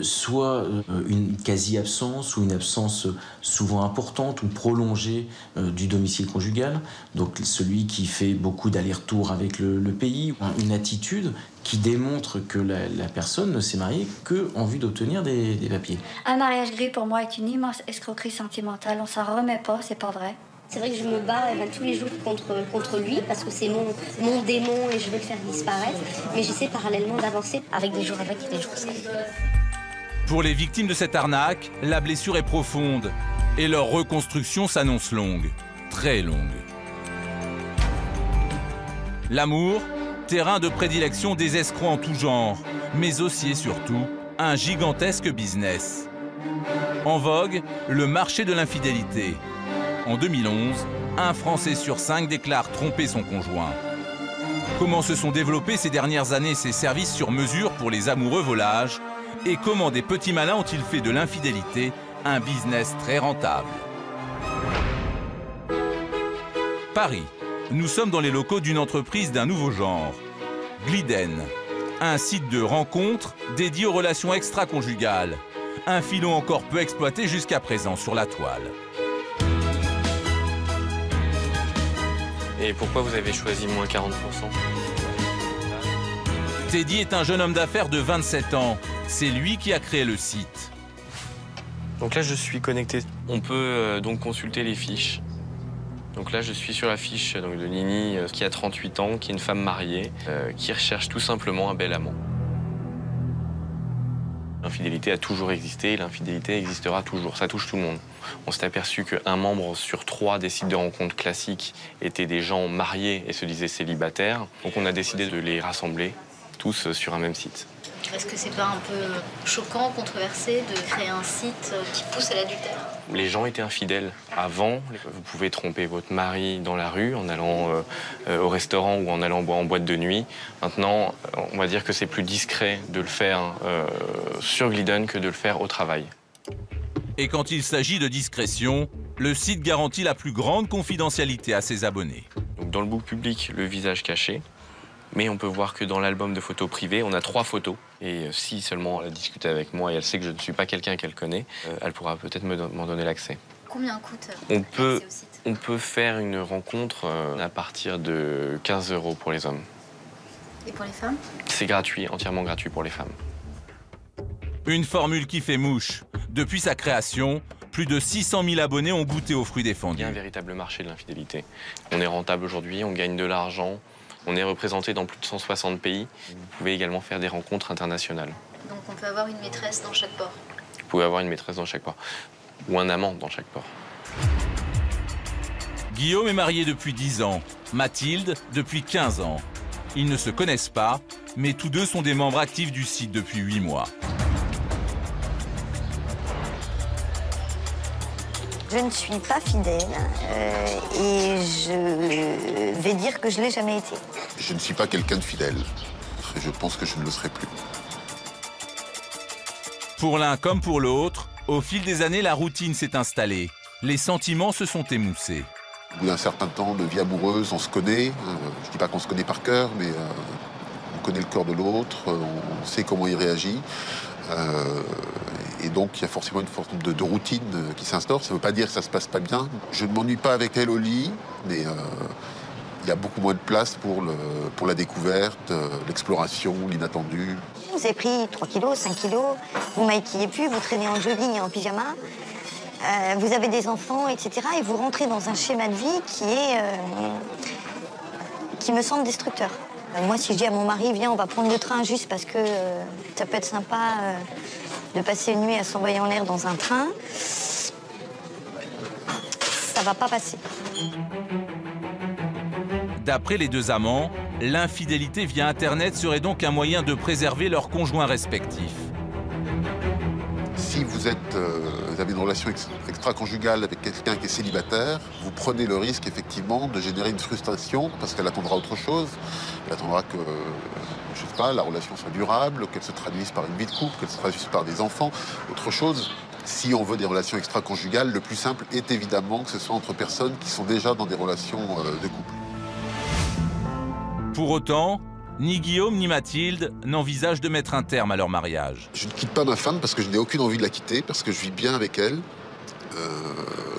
soit une quasi-absence ou une absence souvent importante ou prolongée du domicile conjugal, donc celui qui fait beaucoup d'allers-retours avec le pays, une attitude qui démontre que la personne ne s'est mariée qu'en vue d'obtenir des papiers. Un mariage gris, pour moi, est une immense escroquerie sentimentale. On s'en remet pas, c'est pas vrai. C'est vrai que je me bats tous les jours contre lui parce que c'est mon démon et je veux le faire disparaître. Mais j'essaie parallèlement d'avancer avec des jours avec et des jours sans. Pour les victimes de cette arnaque, la blessure est profonde et leur reconstruction s'annonce longue, très longue. L'amour, terrain de prédilection des escrocs en tout genre, mais aussi et surtout un gigantesque business. En vogue, le marché de l'infidélité. En 2011, un Français sur 5 déclare tromper son conjoint. Comment se sont développés ces dernières années ces services sur mesure pour les amoureux volages? Et comment des petits malins ont-ils fait de l'infidélité un business très rentable? Paris. Nous sommes dans les locaux d'une entreprise d'un nouveau genre. Gliden. Un site de rencontres dédié aux relations extra-conjugales. Un filon encore peu exploité jusqu'à présent sur la toile. Et pourquoi vous avez choisi moins 40%? Teddy est un jeune homme d'affaires de 27 ans. C'est lui qui a créé le site. Donc là, je suis connecté. On peut donc consulter les fiches. Donc là, je suis sur la fiche de Nini, qui a 38 ans, qui est une femme mariée, qui recherche tout simplement un bel amant. L'infidélité a toujours existé, l'infidélité existera toujours, ça touche tout le monde. On s'est aperçu qu'un membre sur 3 des sites de rencontres classiques étaient des gens mariés et se disaient célibataires. Donc on a décidé de les rassembler tous sur un même site. Est-ce que c'est pas un peu choquant, controversé de créer un site qui pousse à l'adultère? Les gens étaient infidèles. Avant, vous pouvez tromper votre mari dans la rue en allant au restaurant ou en allant boire en boîte de nuit. Maintenant, on va dire que c'est plus discret de le faire sur Gliden que de le faire au travail. Et quand il s'agit de discrétion, le site garantit la plus grande confidentialité à ses abonnés. Donc dans le book public, le visage caché. Mais on peut voir que dans l'album de photos privées, on a 3 photos. Et si seulement elle a discuté avec moi et elle sait que je ne suis pas quelqu'un qu'elle connaît, elle pourra peut-être m'en donner l'accès. Combien coûte On peut faire une rencontre à partir de 15 € pour les hommes. Et pour les femmes? C'est gratuit, entièrement gratuit pour les femmes. Une formule qui fait mouche. Depuis sa création, plus de 600 000 abonnés ont goûté aux fruits défendus. Il y a un véritable marché de l'infidélité. On est rentable aujourd'hui, on gagne de l'argent. On est représenté dans plus de 160 pays. Vous pouvez également faire des rencontres internationales. Donc on peut avoir une maîtresse dans chaque port? Vous pouvez avoir une maîtresse dans chaque port. Ou un amant dans chaque port. Guillaume est marié depuis 10 ans. Mathilde depuis 15 ans. Ils ne se connaissent pas, mais tous deux sont des membres actifs du site depuis 8 mois. Je ne suis pas fidèle et je vais dire que je ne l'ai jamais été. Je ne suis pas quelqu'un de fidèle. Je pense que je ne le serai plus. Pour l'un comme pour l'autre, au fil des années, la routine s'est installée. Les sentiments se sont émoussés. Au bout d'un certain temps de vie amoureuse, on se connaît. Je ne dis pas qu'on se connaît par cœur, mais on connaît le corps de l'autre, on sait comment il réagit. Et donc, il y a forcément une forme de routine qui s'instaure. Ça ne veut pas dire que ça ne se passe pas bien. Je ne m'ennuie pas avec elle au lit, mais il y a beaucoup moins de place pour la découverte, l'exploration, l'inattendu. Vous avez pris 3 kilos, 5 kilos, vous maquillez plus, vous traînez en jogging et en pyjama, vous avez des enfants, etc. Et vous rentrez dans un schéma de vie qui me semble destructeur. Moi, si je dis à mon mari, viens, on va prendre le train juste parce que ça peut être sympa de passer une nuit à s'envoyer en l'air dans un train, ça va pas passer. D'après les deux amants, l'infidélité via Internet serait donc un moyen de préserver leurs conjoints respectifs. Si vous avez une relation extra-conjugale avec quelqu'un qui est célibataire, vous prenez le risque effectivement de générer une frustration parce qu'elle attendra autre chose. Elle attendra que, je sais pas, la relation soit durable, qu'elle se traduise par une vie de couple, qu'elle se traduise par des enfants, autre chose. Si on veut des relations extra-conjugales, le plus simple est évidemment que ce soit entre personnes qui sont déjà dans des relations de couple. Pour autant, ni Guillaume ni Mathilde n'envisagent de mettre un terme à leur mariage. Je ne quitte pas ma femme parce que je n'ai aucune envie de la quitter, parce que je vis bien avec elle,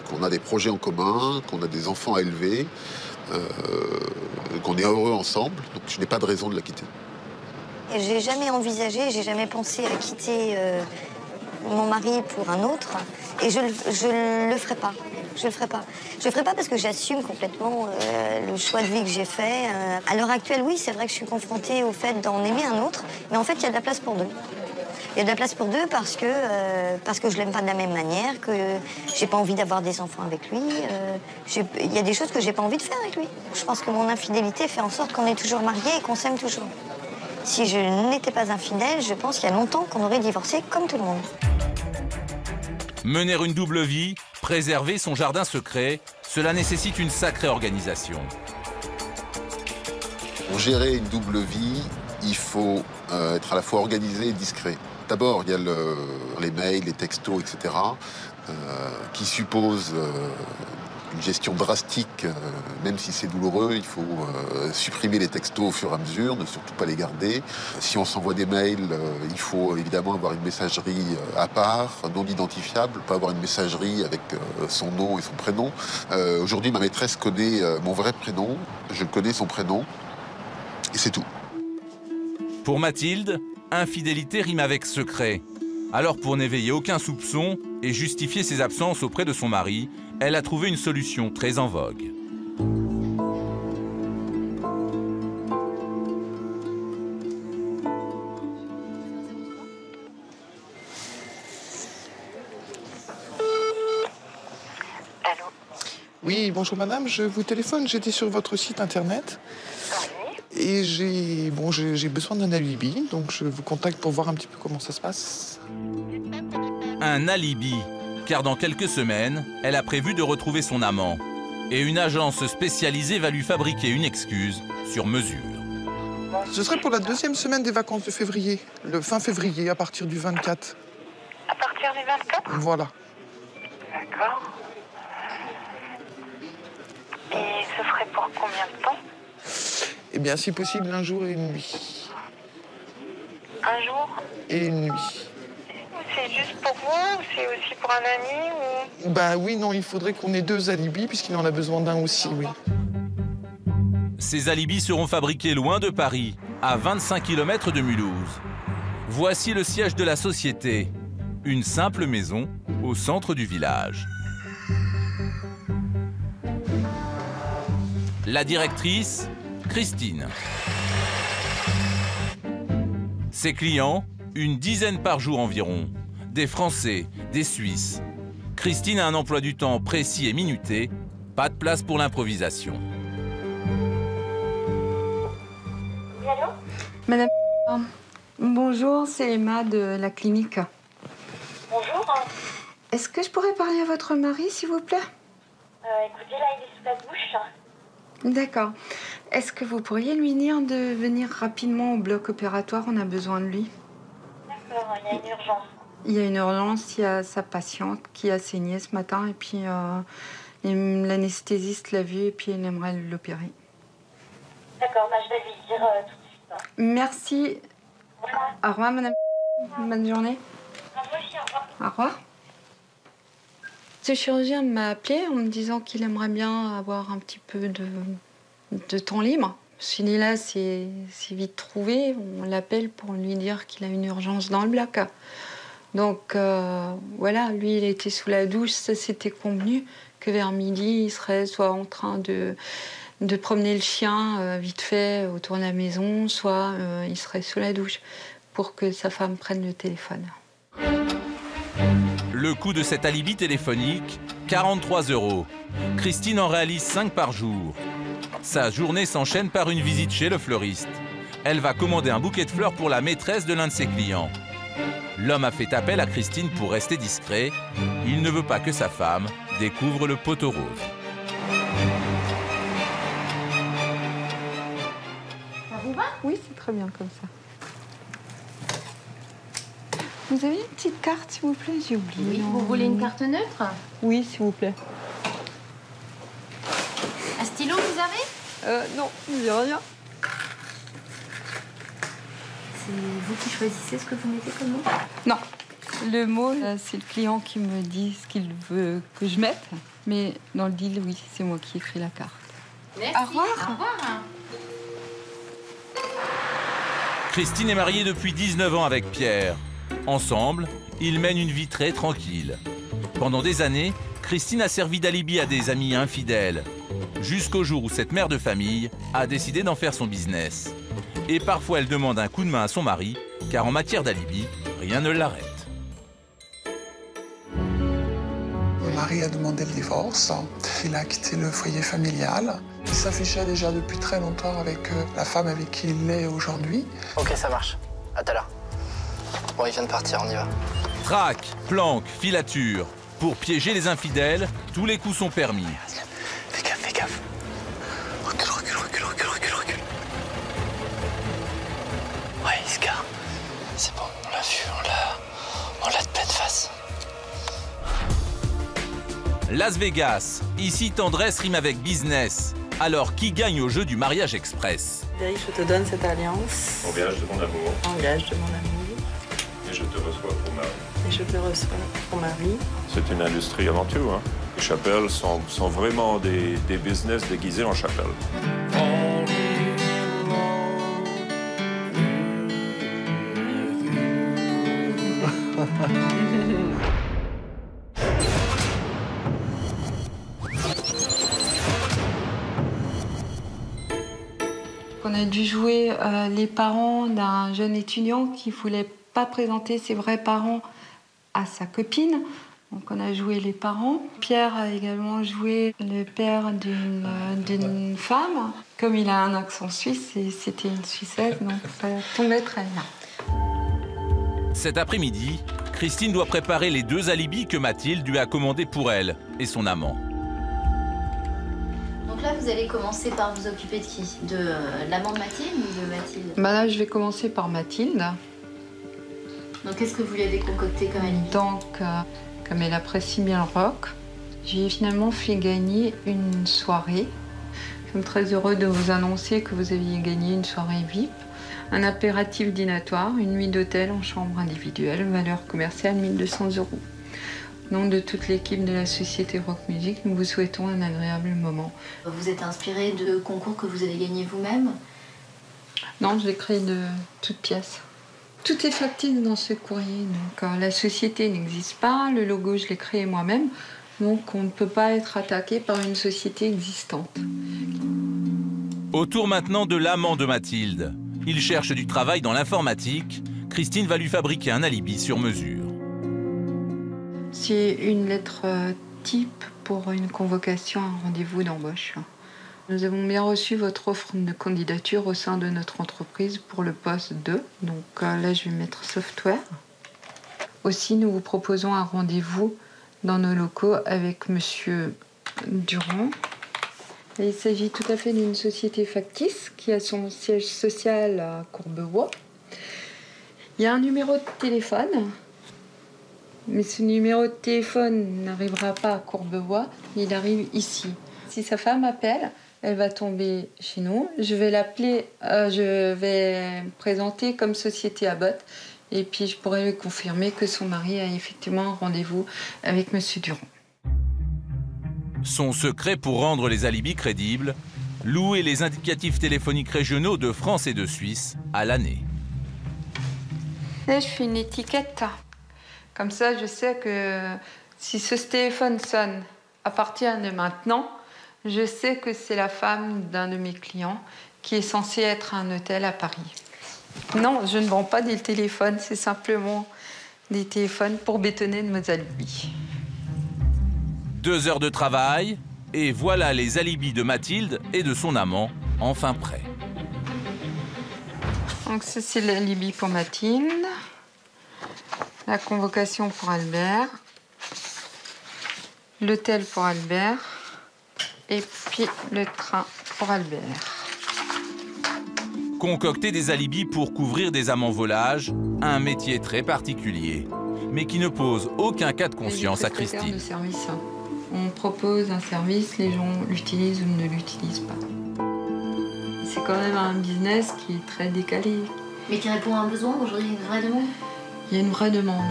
qu'on a des projets en commun, qu'on a des enfants à élever, qu'on est heureux ensemble, donc je n'ai pas de raison de la quitter. J'ai jamais envisagé, j'ai jamais pensé à quitter mon mari pour un autre, et je le ferai pas. Je le ferai pas. Je le ferai pas parce que j'assume complètement le choix de vie que j'ai fait. À l'heure actuelle, oui, c'est vrai que je suis confrontée au fait d'en aimer un autre, mais en fait, il y a de la place pour deux. Il y a de la place pour deux parce que je l'aime pas de la même manière, que j'ai pas envie d'avoir des enfants avec lui. Il y a des choses que j'ai pas envie de faire avec lui. Je pense que mon infidélité fait en sorte qu'on est toujours mariés et qu'on s'aime toujours. Si je n'étais pas infidèle, je pense qu'il y a longtemps qu'on aurait divorcé comme tout le monde. Mener une double vie, préserver son jardin secret, cela nécessite une sacrée organisation. Pour gérer une double vie, il faut être à la fois organisé et discret. D'abord, il y a les mails, les textos, etc., qui supposent une gestion drastique, même si c'est douloureux. Il faut supprimer les textos au fur et à mesure, ne surtout pas les garder. Si on s'envoie des mails, il faut évidemment avoir une messagerie à part, non identifiable, pas avoir une messagerie avec son nom et son prénom. Aujourd'hui, ma maîtresse connaît mon vrai prénom, je connais son prénom, et c'est tout. Pour Mathilde, infidélité rime avec secret. Alors pour n'éveiller aucun soupçon et justifier ses absences auprès de son mari, elle a trouvé une solution très en vogue. Allô ? Oui, bonjour madame, je vous téléphone, j'étais sur votre site internet. Et j'ai besoin d'un alibi, donc je vous contacte pour voir un petit peu comment ça se passe. Un alibi, car dans quelques semaines, elle a prévu de retrouver son amant. Et une agence spécialisée va lui fabriquer une excuse sur mesure. Ce serait pour la 2e semaine des vacances de février, le fin février, à partir du 24. À partir du 24 ? Voilà. D'accord. Et ce serait pour combien de temps ? Eh bien, si possible, un jour et une nuit. Un jour ? Et une nuit. C'est juste pour vous ou c'est aussi pour un ami ou... Bah oui, non, il faudrait qu'on ait 2 alibis, puisqu'il en a besoin d'un aussi, oui. Ces alibis seront fabriqués loin de Paris, à 25 km de Mulhouse. Voici le siège de la société, une simple maison au centre du village. La directrice, Christine. Ses clients, une dizaine par jour environ. Des Français, des Suisses. Christine a un emploi du temps précis et minuté. Pas de place pour l'improvisation. Oui, allô ? Madame, bonjour, c'est Emma de la clinique. Bonjour. Est-ce que je pourrais parler à votre mari, s'il vous plaît? Écoutez, là, il est sous la douche. D'accord. Est-ce que vous pourriez lui dire de venir rapidement au bloc opératoire? On a besoin de lui. D'accord, il y a une urgence. Il y a une urgence, il y a sa patiente qui a saigné ce matin et puis l'anesthésiste l'a vu et puis il aimerait l'opérer. D'accord, bah, je vais lui dire tout de suite. Merci. Au revoir, madame. Bonne journée. Au revoir. Ce chirurgien m'a appelé en me disant qu'il aimerait bien avoir un petit peu de temps libre. Je me suis dit là, c'est vite trouvé. On l'appelle pour lui dire qu'il a une urgence dans le bloc. Donc voilà, lui, il était sous la douche. Ça s'était convenu que vers midi, il serait soit en train de promener le chien vite fait autour de la maison, soit il serait sous la douche pour que sa femme prenne le téléphone. Le coût de cet alibi téléphonique, 43 €. Christine en réalise 5 par jour. Sa journée s'enchaîne par une visite chez le fleuriste. Elle va commander un bouquet de fleurs pour la maîtresse de l'un de ses clients. L'homme a fait appel à Christine pour rester discret. Il ne veut pas que sa femme découvre le poteau rose. Ça vous va? Oui, c'est très bien comme ça. Vous avez une petite carte, s'il vous plaît? J'ai oublié. Oui, vous voulez une carte neutre? Oui, s'il vous plaît. Un stylo, vous avez? Non, j'ai rien. C'est vous qui choisissez ce que vous mettez comme mot? Non. Le mot, c'est le client qui me dit ce qu'il veut que je mette. Mais dans le deal, oui, c'est moi qui écris la carte. Merci. Au revoir. Au revoir. Christine est mariée depuis 19 ans avec Pierre. Ensemble, ils mènent une vie très tranquille. Pendant des années, Christine a servi d'alibi à des amis infidèles. Jusqu'au jour où cette mère de famille a décidé d'en faire son business. Et parfois, elle demande un coup de main à son mari, car en matière d'alibi, rien ne l'arrête. Mon mari a demandé le divorce. Il a quitté le foyer familial. Il s'affichait déjà depuis très longtemps avec la femme avec qui il est aujourd'hui. Ok, ça marche. À tout à l'heure. Bon, il vient de partir, on y va. Traque, planque, filature. Pour piéger les infidèles, tous les coups sont permis. Fais gaffe, fais gaffe. Recule, recule, recule, recule, recule, recule. Ouais, il se gare. C'est bon, on l'a vu, on l'a de pleine face. Las Vegas. Ici, tendresse rime avec business. Alors, qui gagne au jeu du mariage express? Je te donne cette alliance. En gage de mon amour. En gage de mon amour. Et je te reçois pour mari. Et je te reçois pour mari. C'est une industrie avant tout. Hein. Les chapelles sont vraiment des business déguisés en chapelle. On a dû jouer les parents d'un jeune étudiant qui ne voulait pas présenter ses vrais parents à sa copine. Donc on a joué les parents. Pierre a également joué le père d'une femme. Comme il a un accent suisse, et c'était une Suissesse, donc ça tombait très bien. Cet après-midi, Christine doit préparer les 2 alibis que Mathilde lui a commandés pour elle et son amant. Donc là, vous allez commencer par vous occuper de qui? De l'amant de Mathilde ou de Mathilde? Bah là, je vais commencer par Mathilde. Donc qu'est-ce que vous lui avez concocté comme alibi? Donc, comme elle apprécie bien le rock, j'ai finalement fait gagner une soirée. Je suis très heureux de vous annoncer que vous aviez gagné une soirée VIP, un apéritif dînatoire, une nuit d'hôtel en chambre individuelle, valeur commerciale 1 200 €. Au nom de toute l'équipe de la société Rock Music, nous vous souhaitons un agréable moment. Vous êtes inspiré de concours que vous avez gagnés vous-même? Non, je l'ai créé de toutes pièces. Tout est factice dans ce courrier. Donc, la société n'existe pas, le logo, je l'ai créé moi-même. Donc, on ne peut pas être attaqué par une société existante. Autour maintenant de l'amant de Mathilde. Il cherche du travail dans l'informatique. Christine va lui fabriquer un alibi sur mesure. C'est une lettre type pour une convocation à un rendez-vous d'embauche. Nous avons bien reçu votre offre de candidature au sein de notre entreprise pour le poste 2. Donc là, je vais mettre software. Aussi, nous vous proposons un rendez-vous dans nos locaux avec Monsieur Durand. Et il s'agit tout à fait d'une société factice qui a son siège social à Courbevoie. Il y a un numéro de téléphone, mais ce numéro de téléphone n'arrivera pas à Courbevoie, il arrive ici. Si sa femme appelle, elle va tomber chez nous. Je vais l'appeler, je vais me présenter comme société Abbott. Et puis je pourrai lui confirmer que son mari a effectivement un rendez-vous avec M. Durand. Son secret pour rendre les alibis crédibles, louer les indicatifs téléphoniques régionaux de France et de Suisse à l'année. Là, je fais une étiquette. Comme ça, je sais que si ce téléphone sonne à partir de maintenant, je sais que c'est la femme d'un de mes clients qui est censé être à un hôtel à Paris. Non, je ne vends pas des téléphones, c'est simplement des téléphones pour bétonner de mes alibis. 2 heures de travail, et voilà les alibis de Mathilde et de son amant, enfin prêts. Donc ça, c'est l'alibi pour Mathilde, la convocation pour Albert, l'hôtel pour Albert, et puis le train pour Albert. Concocter des alibis pour couvrir des amants volages, un métier très particulier, mais qui ne pose aucun cas de conscience à Christine. De service. On propose un service, les gens l'utilisent ou ne l'utilisent pas. C'est quand même un business qui est très décalé. Mais qui répond à un besoin aujourd'hui, une vraie demande. Il y a une vraie demande.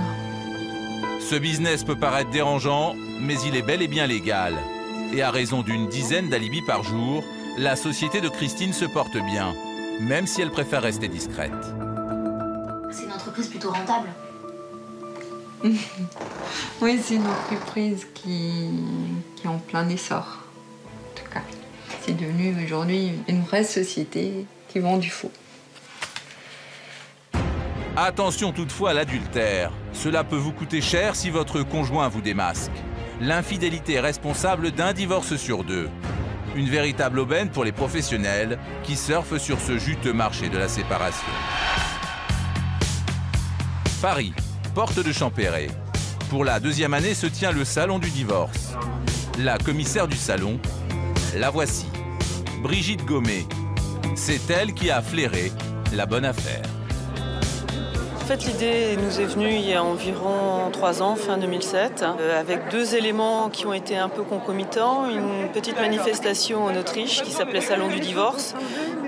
Ce business peut paraître dérangeant, mais il est bel et bien légal. Et à raison d'une dizaine d'alibis par jour, la société de Christine se porte bien, même si elle préfère rester discrète. C'est une entreprise plutôt rentable. Oui, c'est une entreprise qui est en plein essor. En tout cas, c'est devenu aujourd'hui une vraie société qui vend du faux. Attention toutefois à l'adultère. Cela peut vous coûter cher si votre conjoint vous démasque. L'infidélité est responsable d'un divorce sur 2. Une véritable aubaine pour les professionnels qui surfent sur ce juteux marché de la séparation. Paris, porte de Champéret. Pour la 2e année se tient le salon du divorce. La commissaire du salon, la voici. Brigitte Gommet. C'est elle qui a flairé la bonne affaire. En fait, l'idée nous est venue il y a environ 3 ans, fin 2007, avec 2 éléments qui ont été un peu concomitants. Une petite manifestation en Autriche qui s'appelait Salon du divorce.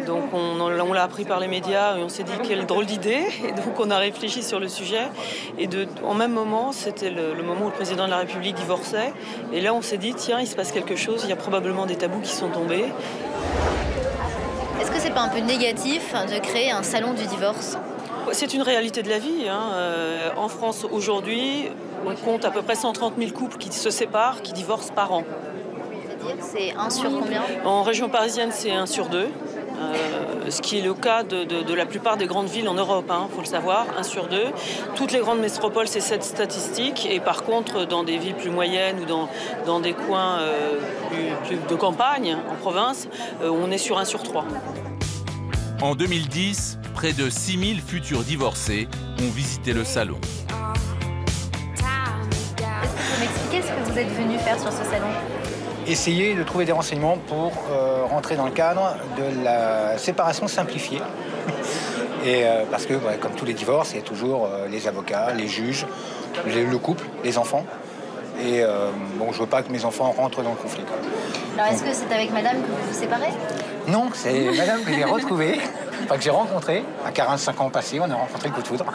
Donc on l'a appris par les médias et on s'est dit quelle drôle d'idée. Et donc on a réfléchi sur le sujet. Et en même moment, c'était le moment où le président de la République divorçait. Et là on s'est dit, tiens, il se passe quelque chose, il y a probablement des tabous qui sont tombés. Est-ce que c'est pas un peu négatif de créer un salon du divorce ? C'est une réalité de la vie. En France, aujourd'hui, on compte à peu près 130 000 couples qui se séparent, qui divorcent par an. C'est-à-dire c'est 1 sur combien ? En région parisienne, c'est 1 sur 2. Ce qui est le cas de la plupart des grandes villes en Europe, faut le savoir, 1 sur 2. Toutes les grandes métropoles, c'est cette statistique. Et par contre, dans des villes plus moyennes ou dans des coins plus de campagne, en province, on est sur 1 sur 3. En 2010, près de 6000 futurs divorcés ont visité le salon. Est-ce que vous pouvez m'expliquer ce que vous êtes venu faire sur ce salon ? Essayer de trouver des renseignements pour rentrer dans le cadre de la séparation simplifiée. Et parce que, comme tous les divorces, il y a toujours les avocats, les juges, le couple, les enfants. Et je ne veux pas que mes enfants rentrent dans le conflit. Alors, est-ce que c'est avec madame que vous vous séparez ? Non, c'est madame que j'ai retrouvée, que j'ai rencontrée. À 45 ans passés, on a rencontré le coup de foudre.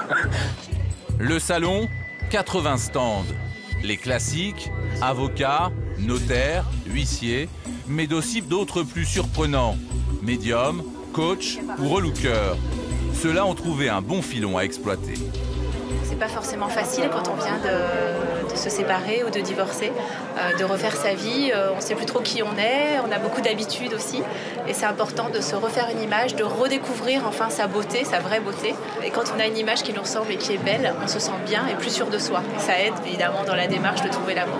Le salon, 80 stands. Les classiques, avocats, notaires, huissiers, mais aussi d'autres plus surprenants. Médiums, coachs ou relookers. Ceux-là ont trouvé un bon filon à exploiter. C'est pas forcément facile quand on vient de se séparer ou de divorcer, de refaire sa vie. On sait plus trop qui on est, on a beaucoup d'habitudes aussi. Et c'est important de se refaire une image, de redécouvrir enfin sa beauté, sa vraie beauté. Et quand on a une image qui nous ressemble et qui est belle, on se sent bien et plus sûr de soi. Et ça aide évidemment dans la démarche de trouver l'amour.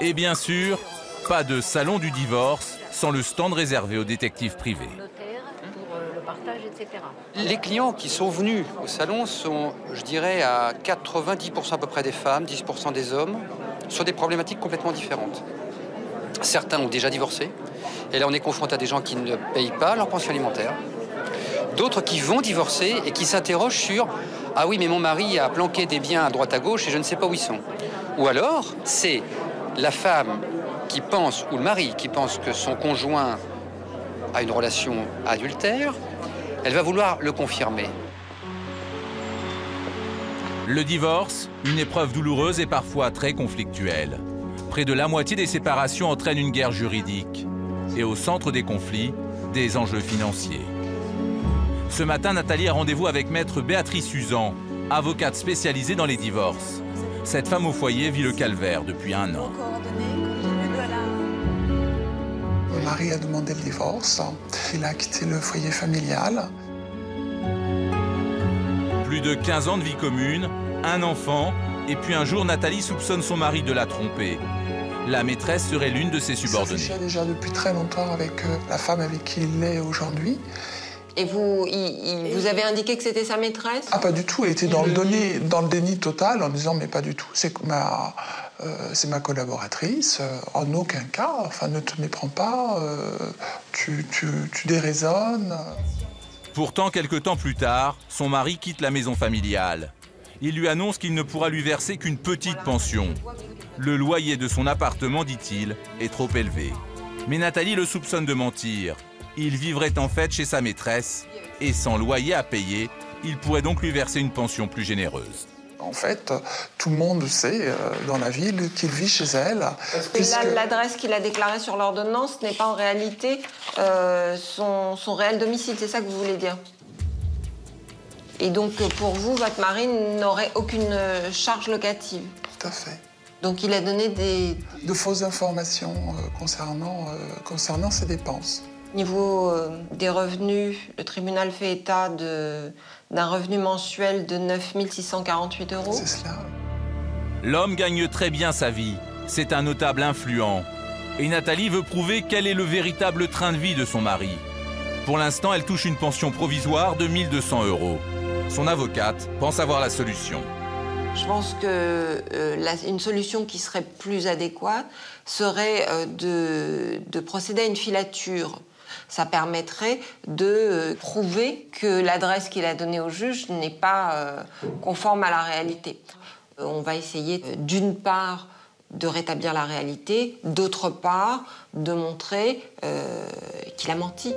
Et bien sûr, pas de salon du divorce sans le stand réservé aux détectives privés. Les clients qui sont venus au salon sont, je dirais, à 90% à peu près des femmes, 10% des hommes, sur des problématiques complètement différentes. Certains ont déjà divorcé, et là on est confronté à des gens qui ne payent pas leur pension alimentaire. D'autres qui vont divorcer et qui s'interrogent sur « Ah oui, mais mon mari a planqué des biens à droite à gauche et je ne sais pas où ils sont ». Ou alors, c'est la femme qui pense, ou le mari qui pense que son conjoint a une relation adultère, elle va vouloir le confirmer. Le divorce, une épreuve douloureuse et parfois très conflictuelle. Près de la moitié des séparations entraînent une guerre juridique. Et au centre des conflits, des enjeux financiers. Ce matin, Nathalie a rendez-vous avec maître Béatrice Usan, avocate spécialisée dans les divorces. Cette femme au foyer vit le calvaire depuis 1 an. Mon mari a demandé le divorce. Il a quitté le foyer familial. Plus de 15 ans de vie commune, 1 enfant, et puis un jour, Nathalie soupçonne son mari de la tromper. La maîtresse serait l'une de ses subordonnées. Ça fait déjà depuis très longtemps avec la femme avec qui il est aujourd'hui. Et vous avez indiqué que c'était sa maîtresse? Ah, pas du tout. Elle était dans le déni total en disant mais pas du tout. C'est ma collaboratrice. En aucun cas. Enfin, ne te méprends pas. Tu déraisonnes. Pourtant, quelque temps plus tard, son mari quitte la maison familiale. Il lui annonce qu'il ne pourra lui verser qu'une petite pension. Le loyer de son appartement, dit-il, est trop élevé. Mais Nathalie le soupçonne de mentir. Il vivrait en fait chez sa maîtresse et sans loyer à payer, il pourrait donc lui verser une pension plus généreuse. En fait, tout le monde sait dans la ville qu'il vit chez elle. Parce que l'adresse qu'il a déclarée sur l'ordonnance n'est pas en réalité son réel domicile, c'est ça que vous voulez dire? Et donc pour vous, votre mari n'aurait aucune charge locative? Tout à fait. Donc il a donné de fausses informations concernant ses dépenses. Au niveau des revenus, le tribunal fait état d'un revenu mensuel de 9 648 €. C'est cela. L'homme gagne très bien sa vie. C'est un notable influent. Et Nathalie veut prouver quel est le véritable train de vie de son mari. Pour l'instant, elle touche une pension provisoire de 1 200 €. Son avocate pense avoir la solution. Je pense qu'une solution qui serait plus adéquate serait de procéder à une filature. Ça permettrait de prouver que l'adresse qu'il a donnée au juge n'est pas conforme à la réalité. On va essayer d'une part de rétablir la réalité, d'autre part de montrer qu'il a menti.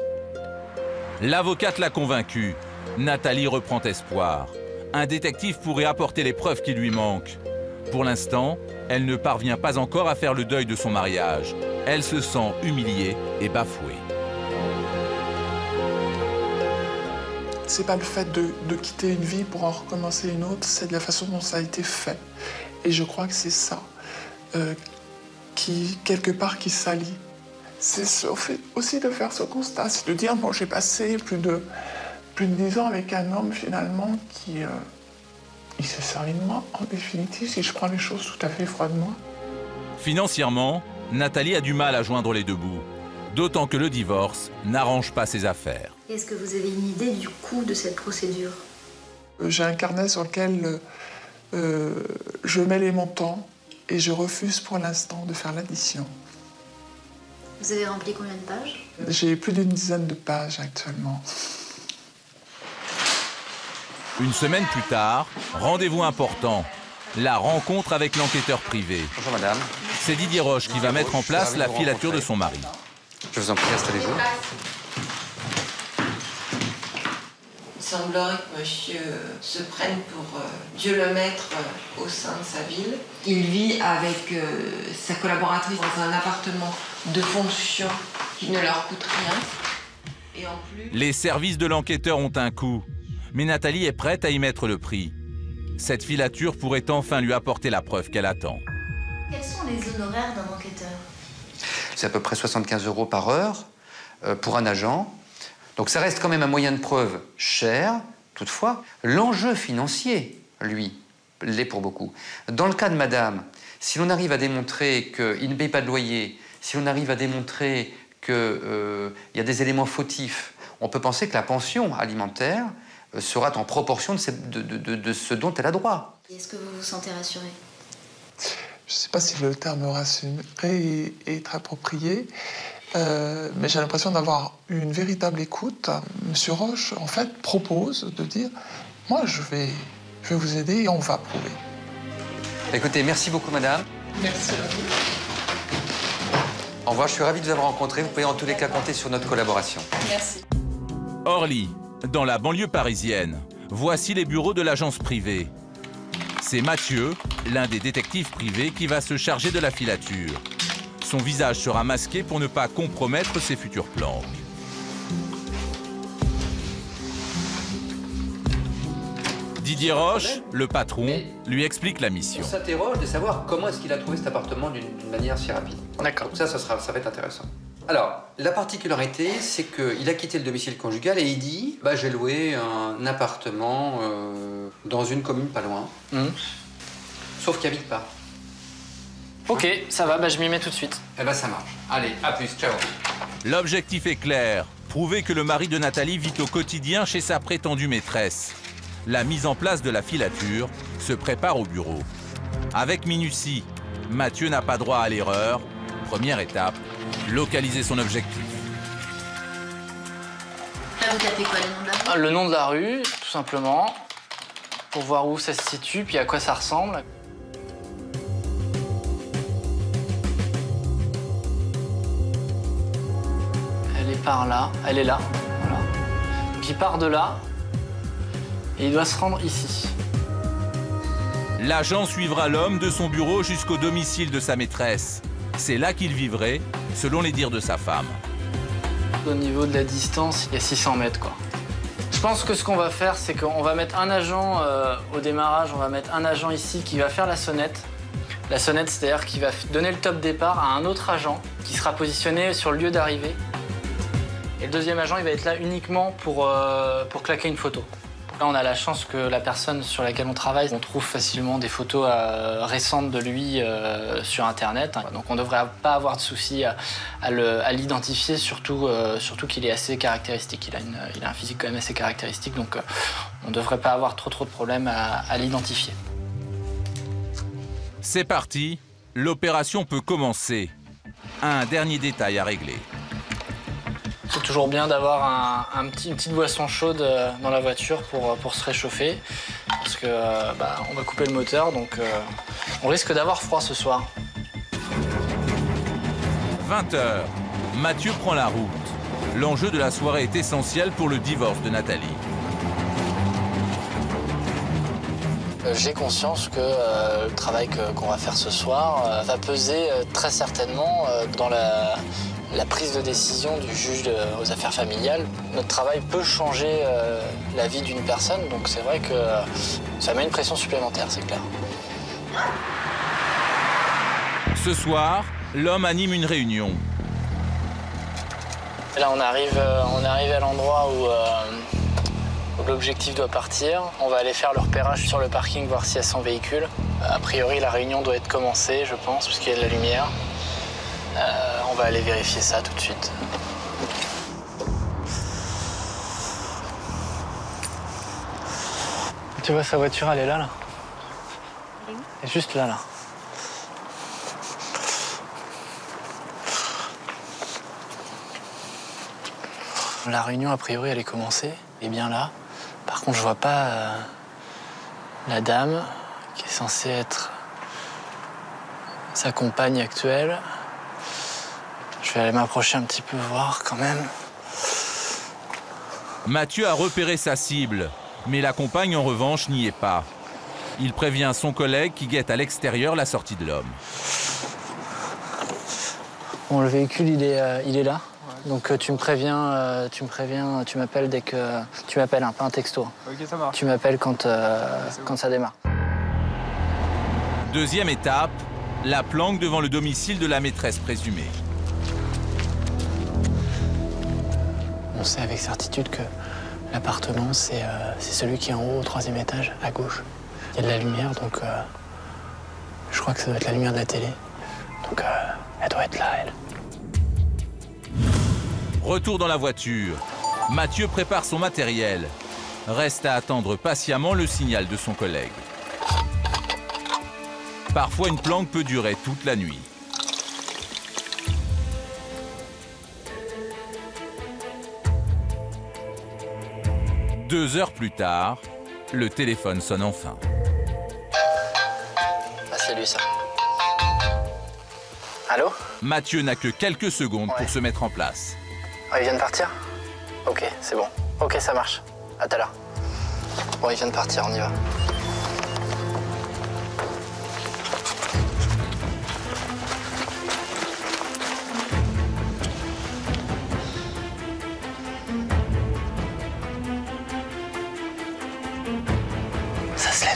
L'avocate l'a convaincue. Nathalie reprend espoir. Un détective pourrait apporter les preuves qui lui manquent. Pour l'instant, elle ne parvient pas encore à faire le deuil de son mariage. Elle se sent humiliée et bafouée. C'est pas le fait de quitter une vie pour en recommencer une autre, c'est de la façon dont ça a été fait. Et je crois que c'est ça qui, quelque part, qui salit. C'est aussi de faire ce constat, c'est de dire, bon, j'ai passé plus de 10 ans avec un homme, finalement, qui il s'est servi de moi, en définitive, si je prends les choses tout à fait froidement. Financièrement, Nathalie a du mal à joindre les deux bouts. D'autant que le divorce n'arrange pas ses affaires. Est-ce que vous avez une idée du coût de cette procédure? J'ai un carnet sur lequel je mets les montants et je refuse pour l'instant de faire l'addition. Vous avez rempli combien de pages? J'ai plus d'une dizaine de pages actuellement. Une semaine plus tard, rendez-vous important. La rencontre avec l'enquêteur privé. Bonjour madame. C'est Didier Roche qui va mettre en place la filature de son mari. Je vous en prie, installez-vous. Il semblerait que monsieur se prenne pour Dieu le maître au sein de sa ville. Il vit avec sa collaboratrice dans un appartement de fonction qui ne leur coûte rien. Et en plus... Les services de l'enquêteur ont un coût, mais Nathalie est prête à y mettre le prix. Cette filature pourrait enfin lui apporter la preuve qu'elle attend. Quels sont les honoraires d'un enquêteur? C'est à peu près 75 € par heure pour un agent. Donc ça reste quand même un moyen de preuve cher, toutefois. L'enjeu financier, lui, l'est pour beaucoup. Dans le cas de madame, si l'on arrive à démontrer qu'il ne paye pas de loyer, si l'on arrive à démontrer qu'il y a des éléments fautifs, on peut penser que la pension alimentaire sera en proportion de ce dont elle a droit. Est-ce que vous vous sentez rassuré? Je ne sais pas si le terme rassuré est approprié, mais j'ai l'impression d'avoir eu une véritable écoute. Monsieur Roche, en fait, propose de dire « Moi, je vais vous aider et on va prouver ». Écoutez, merci beaucoup, madame. Merci à vous. Au revoir, je suis ravi de vous avoir rencontré. Vous pouvez en tous les cas compter sur notre collaboration. Merci. Orly, dans la banlieue parisienne, voici les bureaux de l'agence privée. C'est Mathieu, l'un des détectives privés, qui va se charger de la filature. Son visage sera masqué pour ne pas compromettre ses futurs plans. Didier Roche, le patron, lui explique la mission. On s'interroge de savoir comment est-ce qu'il a trouvé cet appartement d'une manière si rapide. D'accord. Donc ça va être intéressant. Alors, la particularité, c'est qu'il a quitté le domicile conjugal et il dit « j'ai loué un appartement dans une commune pas loin. Sauf qu'il habite pas. » Ok, ça va, je m'y mets tout de suite. Eh ben ça marche. Allez, à plus, ciao. L'objectif est clair, prouver que le mari de Nathalie vit au quotidien chez sa prétendue maîtresse. La mise en place de la filature se prépare au bureau. Avec minutie, Mathieu n'a pas droit à l'erreur. Première étape, localiser son objectif. Là, vous tapez quoi, le nom de la rue? Le nom de la rue, tout simplement, pour voir où ça se situe, puis à quoi ça ressemble. Elle est par là, elle est là, voilà. Donc il part de là, et il doit se rendre ici. L'agent suivra l'homme de son bureau jusqu'au domicile de sa maîtresse. C'est là qu'il vivrait, selon les dires de sa femme. Au niveau de la distance, il y a 600 mètres, quoi. Je pense que ce qu'on va faire, c'est qu'on va mettre un agent au démarrage, on va mettre un agent ici qui va faire la sonnette. La sonnette, c'est-à-dire qu'il va donner le top départ à un autre agent qui sera positionné sur le lieu d'arrivée. Et le deuxième agent, il va être là uniquement pour claquer une photo. Là, on a la chance que la personne sur laquelle on travaille, on trouve facilement des photos récentes de lui sur Internet. Donc on ne devrait pas avoir de souci à l'identifier, surtout qu'il est assez caractéristique. Il a un physique quand même assez caractéristique, donc on ne devrait pas avoir trop de problèmes à l'identifier. C'est parti, l'opération peut commencer. Un dernier détail à régler. C'est toujours bien d'avoir une petite boisson chaude dans la voiture pour se réchauffer. Parce que on va couper le moteur, donc on risque d'avoir froid ce soir. 20h, Mathieu prend la route. L'enjeu de la soirée est essentiel pour le divorce de Nathalie. J'ai conscience que le travail qu'on va faire ce soir va peser très certainement dans la prise de décision du juge aux affaires familiales. Notre travail peut changer la vie d'une personne, donc c'est vrai que ça met une pression supplémentaire, c'est clair. Ce soir, l'homme anime une réunion. Là, on arrive à l'endroit où l'objectif doit partir. On va aller faire le repérage sur le parking, voir s'il y a son véhicule. A priori, la réunion doit être commencée, je pense, puisqu'il y a de la lumière. On va aller vérifier ça tout de suite. Tu vois, sa voiture, elle est là. Elle est juste là. La réunion, a priori, elle est commencée. Elle est bien là. Par contre, je vois pas la dame qui est censée être sa compagne actuelle. Je vais aller m'approcher un petit peu, voir quand même. Mathieu a repéré sa cible, mais la compagne, en revanche, n'y est pas. Il prévient son collègue qui guette à l'extérieur la sortie de l'homme. Bon, le véhicule, il est là. Donc tu me préviens, tu m'appelles dès que... Tu m'appelles, pas un texto. Ok, ça marche. Tu m'appelles quand ça démarre. Deuxième étape, la planque devant le domicile de la maîtresse présumée. On sait avec certitude que l'appartement, c'est celui qui est en haut, au 3e étage, à gauche. Il y a de la lumière, donc je crois que ça doit être la lumière de la télé. Donc elle doit être là, elle. Retour dans la voiture. Mathieu prépare son matériel. Reste à attendre patiemment le signal de son collègue. Parfois, une planque peut durer toute la nuit. Deux heures plus tard, le téléphone sonne enfin. vu ça. Allô? Mathieu n'a que quelques secondes pour se mettre en place. Ah, il vient de partir? Ok, c'est bon. Ok, ça marche. À tout à l'heure. Bon, il vient de partir, on y va.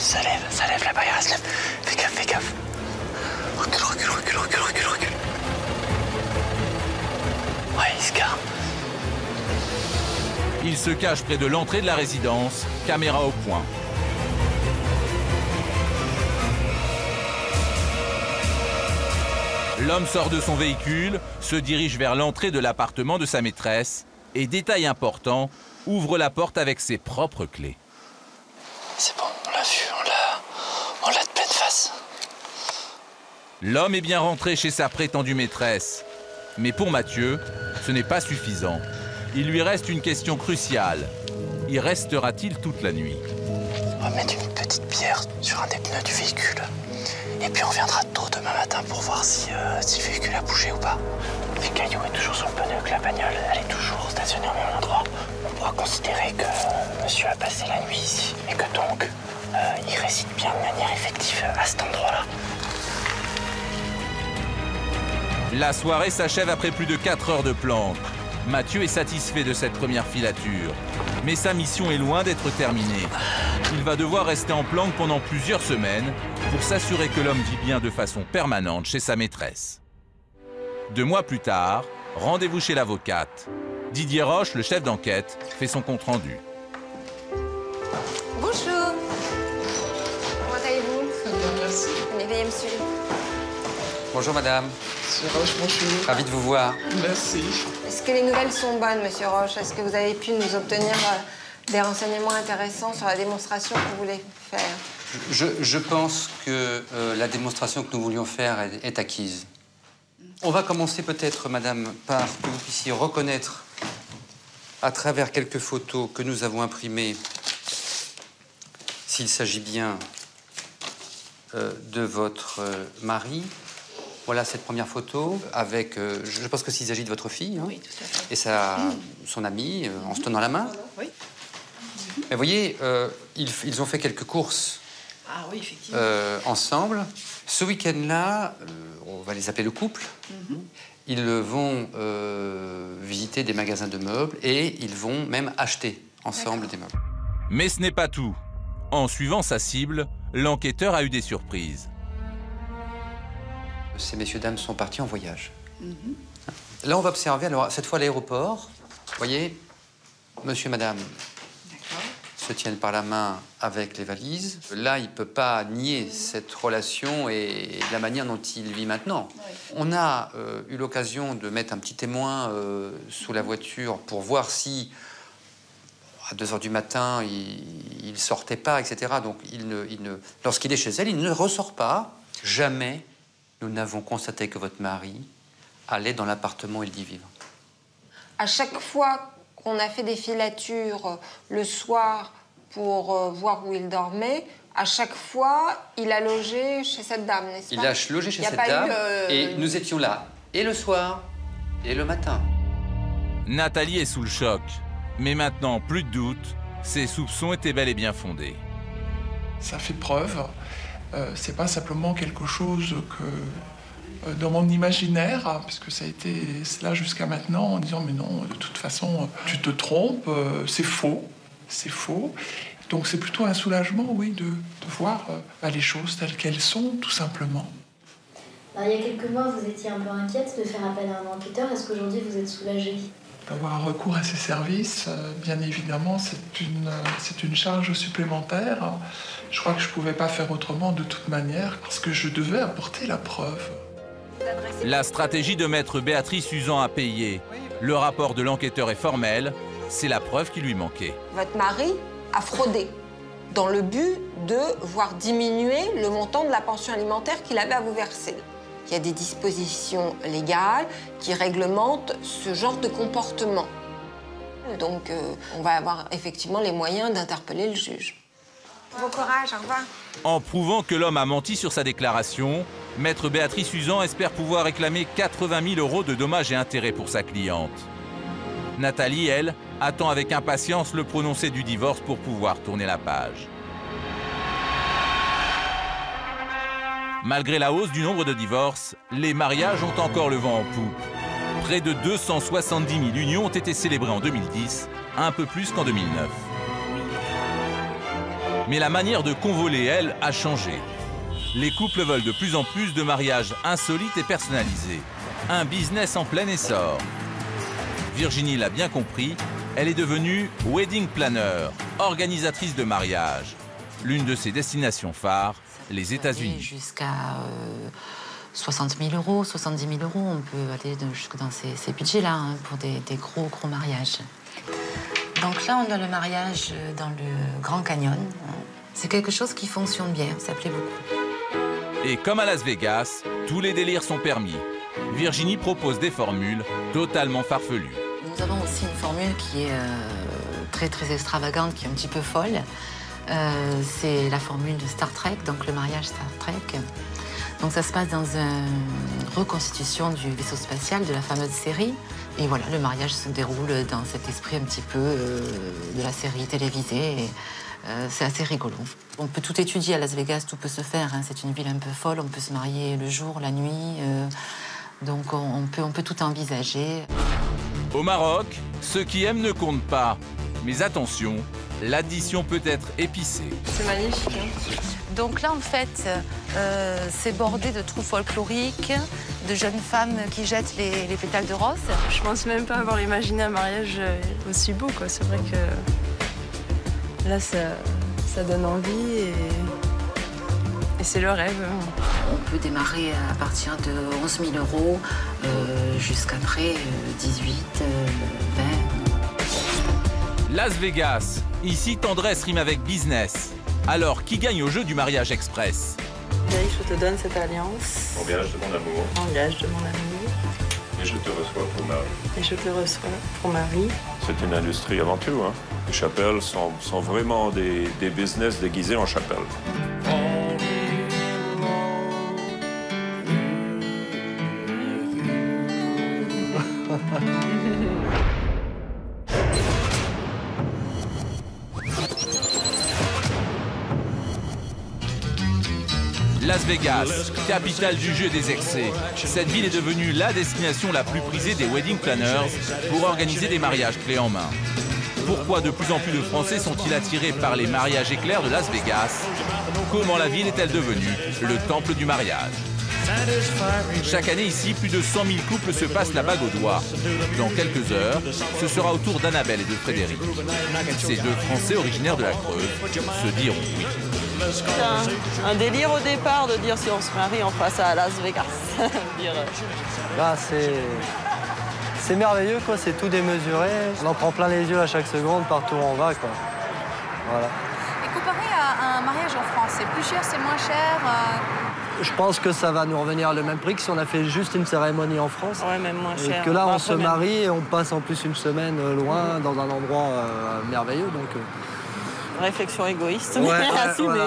Ça lève, la barrière elle se lève. Fais gaffe, fais gaffe. Recule. Ouais, il se gare. Il se cache près de l'entrée de la résidence, caméra au point. L'homme sort de son véhicule, se dirige vers l'entrée de l'appartement de sa maîtresse et, détail important, ouvre la porte avec ses propres clés. C'est bon, on l'a vu, on l'a de pleine face. L'homme est bien rentré chez sa prétendue maîtresse. Mais pour Mathieu, ce n'est pas suffisant. Il lui reste une question cruciale. Y restera-t-il toute la nuit? On va mettre une petite pierre sur un des pneus du véhicule. Et puis on viendra tôt demain matin pour voir si le véhicule a bougé ou pas. Le caillou est toujours sur le pneu, que la bagnole elle est toujours stationnée au même endroit. On pourra considérer que monsieur a passé la nuit ici et que donc il réside bien de manière effective à cet endroit-là. La soirée s'achève après plus de 4 heures de planque. Mathieu est satisfait de cette première filature. Mais sa mission est loin d'être terminée. Il va devoir rester en planque pendant plusieurs semaines pour s'assurer que l'homme vit bien de façon permanente chez sa maîtresse. 2 mois plus tard, rendez-vous chez l'avocate. Didier Roche, le chef d'enquête, fait son compte-rendu. Bonjour. Comment allez-vous? Très bien, merci. Veuillez me suivre. Bonjour madame. Monsieur Roche, bonjour. Ravi de vous voir. Merci. Est-ce que les nouvelles sont bonnes, monsieur Roche? Est-ce que vous avez pu nous obtenir des renseignements intéressants sur la démonstration que vous voulez faire? Je pense que la démonstration que nous voulions faire est acquise. On va commencer peut-être, madame, par que vous puissiez reconnaître à travers quelques photos que nous avons imprimées s'il s'agit bien de votre mari. Voilà cette première photo avec, je pense que s'il s'agit de votre fille, hein, oui, tout à fait. et son ami en se tenant la main. Oui. Mais vous voyez, ils ont fait quelques courses ensemble. Ce week-end-là, on va les appeler le couple. Ils vont visiter des magasins de meubles et ils vont même acheter ensemble des meubles. Mais ce n'est pas tout. En suivant sa cible, l'enquêteur a eu des surprises. Ces messieurs-dames sont partis en voyage. Là, on va observer, alors, cette fois à l'aéroport. Vous voyez, monsieur et madame se tiennent par la main avec les valises. Là, il ne peut pas nier cette relation et la manière dont il vit maintenant. On a eu l'occasion de mettre un petit témoin sous la voiture pour voir si, à 2 h du matin, il ne sortait pas, etc. Donc, lorsqu'il est chez elle, il ne ressort pas. Jamais nous n'avons constaté que votre mari allait dans l'appartement où il dit vivre. À chaque fois qu'on a fait des filatures le soir pour voir où il dormait, à chaque fois, il a logé chez cette dame, n'est-ce pas? Il a logé chez cette dame et nous étions là, et le soir, et le matin. Nathalie est sous le choc. Mais maintenant, plus de doute, ses soupçons étaient bel et bien fondés. Ça fait preuve. C'est pas simplement quelque chose que dans mon imaginaire, hein, puisque ça a été cela jusqu'à maintenant, en disant mais non, de toute façon, tu te trompes, c'est faux. Donc c'est plutôt un soulagement, oui, de voir les choses telles qu'elles sont, tout simplement. Alors, il y a quelques mois, vous étiez un peu inquiète de faire appel à un enquêteur. Est-ce qu'aujourd'hui, vous êtes soulagée? D'avoir un recours à ces services, bien évidemment, c'est une charge supplémentaire. Je crois que je ne pouvais pas faire autrement de toute manière, parce que je devais apporter la preuve. La stratégie de maître Béatrice Uzan a payé. Le rapport de l'enquêteur est formel, c'est la preuve qui lui manquait. Votre mari a fraudé dans le but de voir diminuer le montant de la pension alimentaire qu'il avait à vous verser. Il y a des dispositions légales qui réglementent ce genre de comportement. Donc, on va avoir effectivement les moyens d'interpeller le juge. Bon courage, au revoir. En prouvant que l'homme a menti sur sa déclaration, maître Béatrice Usan espère pouvoir réclamer 80 000 € de dommages et intérêts pour sa cliente. Nathalie, elle, attend avec impatience le prononcé du divorce pour pouvoir tourner la page. Malgré la hausse du nombre de divorces, les mariages ont encore le vent en poupe. Près de 270 000 unions ont été célébrées en 2010, un peu plus qu'en 2009. Mais la manière de convoler, elle, a changé. Les couples veulent de plus en plus de mariages insolites et personnalisés. Un business en plein essor. Virginie l'a bien compris, elle est devenue wedding planner, organisatrice de mariage. L'une de ses destinations phares, les États-Unis. Jusqu'à 60 000 €, 70 000 €, on peut aller jusque dans ces budgets-là pour des gros mariages. Donc là, on a le mariage dans le Grand Canyon. C'est quelque chose qui fonctionne bien, ça plaît beaucoup. Et comme à Las Vegas, tous les délires sont permis. Virginie propose des formules totalement farfelues. Nous avons aussi une formule qui est très extravagante, qui est un petit peu folle. C'est la formule de Star Trek, donc le mariage Star Trek. Donc ça se passe dans une reconstitution du vaisseau spatial de la fameuse série. Et voilà, le mariage se déroule dans cet esprit un petit peu de la série télévisée. Et, c'est assez rigolo. On peut tout étudier à Las Vegas, tout peut se faire. Hein. C'est une ville un peu folle, on peut se marier le jour, la nuit. Donc on peut tout envisager. Au Maroc, ceux qui aiment ne comptent pas. Mais attention, l'addition peut être épicée. C'est magnifique. Hein. Donc là, en fait, c'est bordé de trous folkloriques, de jeunes femmes qui jettent les pétales de rose. Je pense même pas avoir imaginé un mariage aussi beau, quoi. C'est vrai que là, ça donne envie et c'est le rêve. On peut démarrer à partir de 11 000 € jusqu'à près 18, 20. Las Vegas. Ici, tendresse rime avec business. Alors, qui gagne au jeu du mariage express? Gaï, je te donne cette alliance. En gage de mon amour. En gage de mon amour. Et je te reçois pour mari. Et je te reçois pour mari. C'est une industrie avant tout. Hein. Les chapelles sont vraiment des business déguisés en chapelle. Las Vegas, capitale du jeu et des excès. Cette ville est devenue la destination la plus prisée des wedding planners pour organiser des mariages clés en main. Pourquoi de plus en plus de Français sont-ils attirés par les mariages éclairs de Las Vegas? Comment la ville est-elle devenue le temple du mariage? Chaque année ici, plus de 100 000 couples se passent la bague au doigt. Dans quelques heures, ce sera au tour d'Annabelle et de Frédéric. Ces deux Français originaires de la Creuse se diront oui. C'est un délire au départ de dire si on se marie, on fera ça à Las Vegas. Là, c'est merveilleux, quoi. C'est tout démesuré. On en prend plein les yeux à chaque seconde, partout où on va, quoi. Voilà. Et comparé à un mariage en France, c'est plus cher, c'est moins cher Je pense que ça va nous revenir à le même prix que si on a fait juste une cérémonie en France. Ouais, même moins cher. Et que là, on se marie et on passe en plus une semaine loin, dans un endroit merveilleux, donc... Réflexion égoïste, ouais, mais assumée.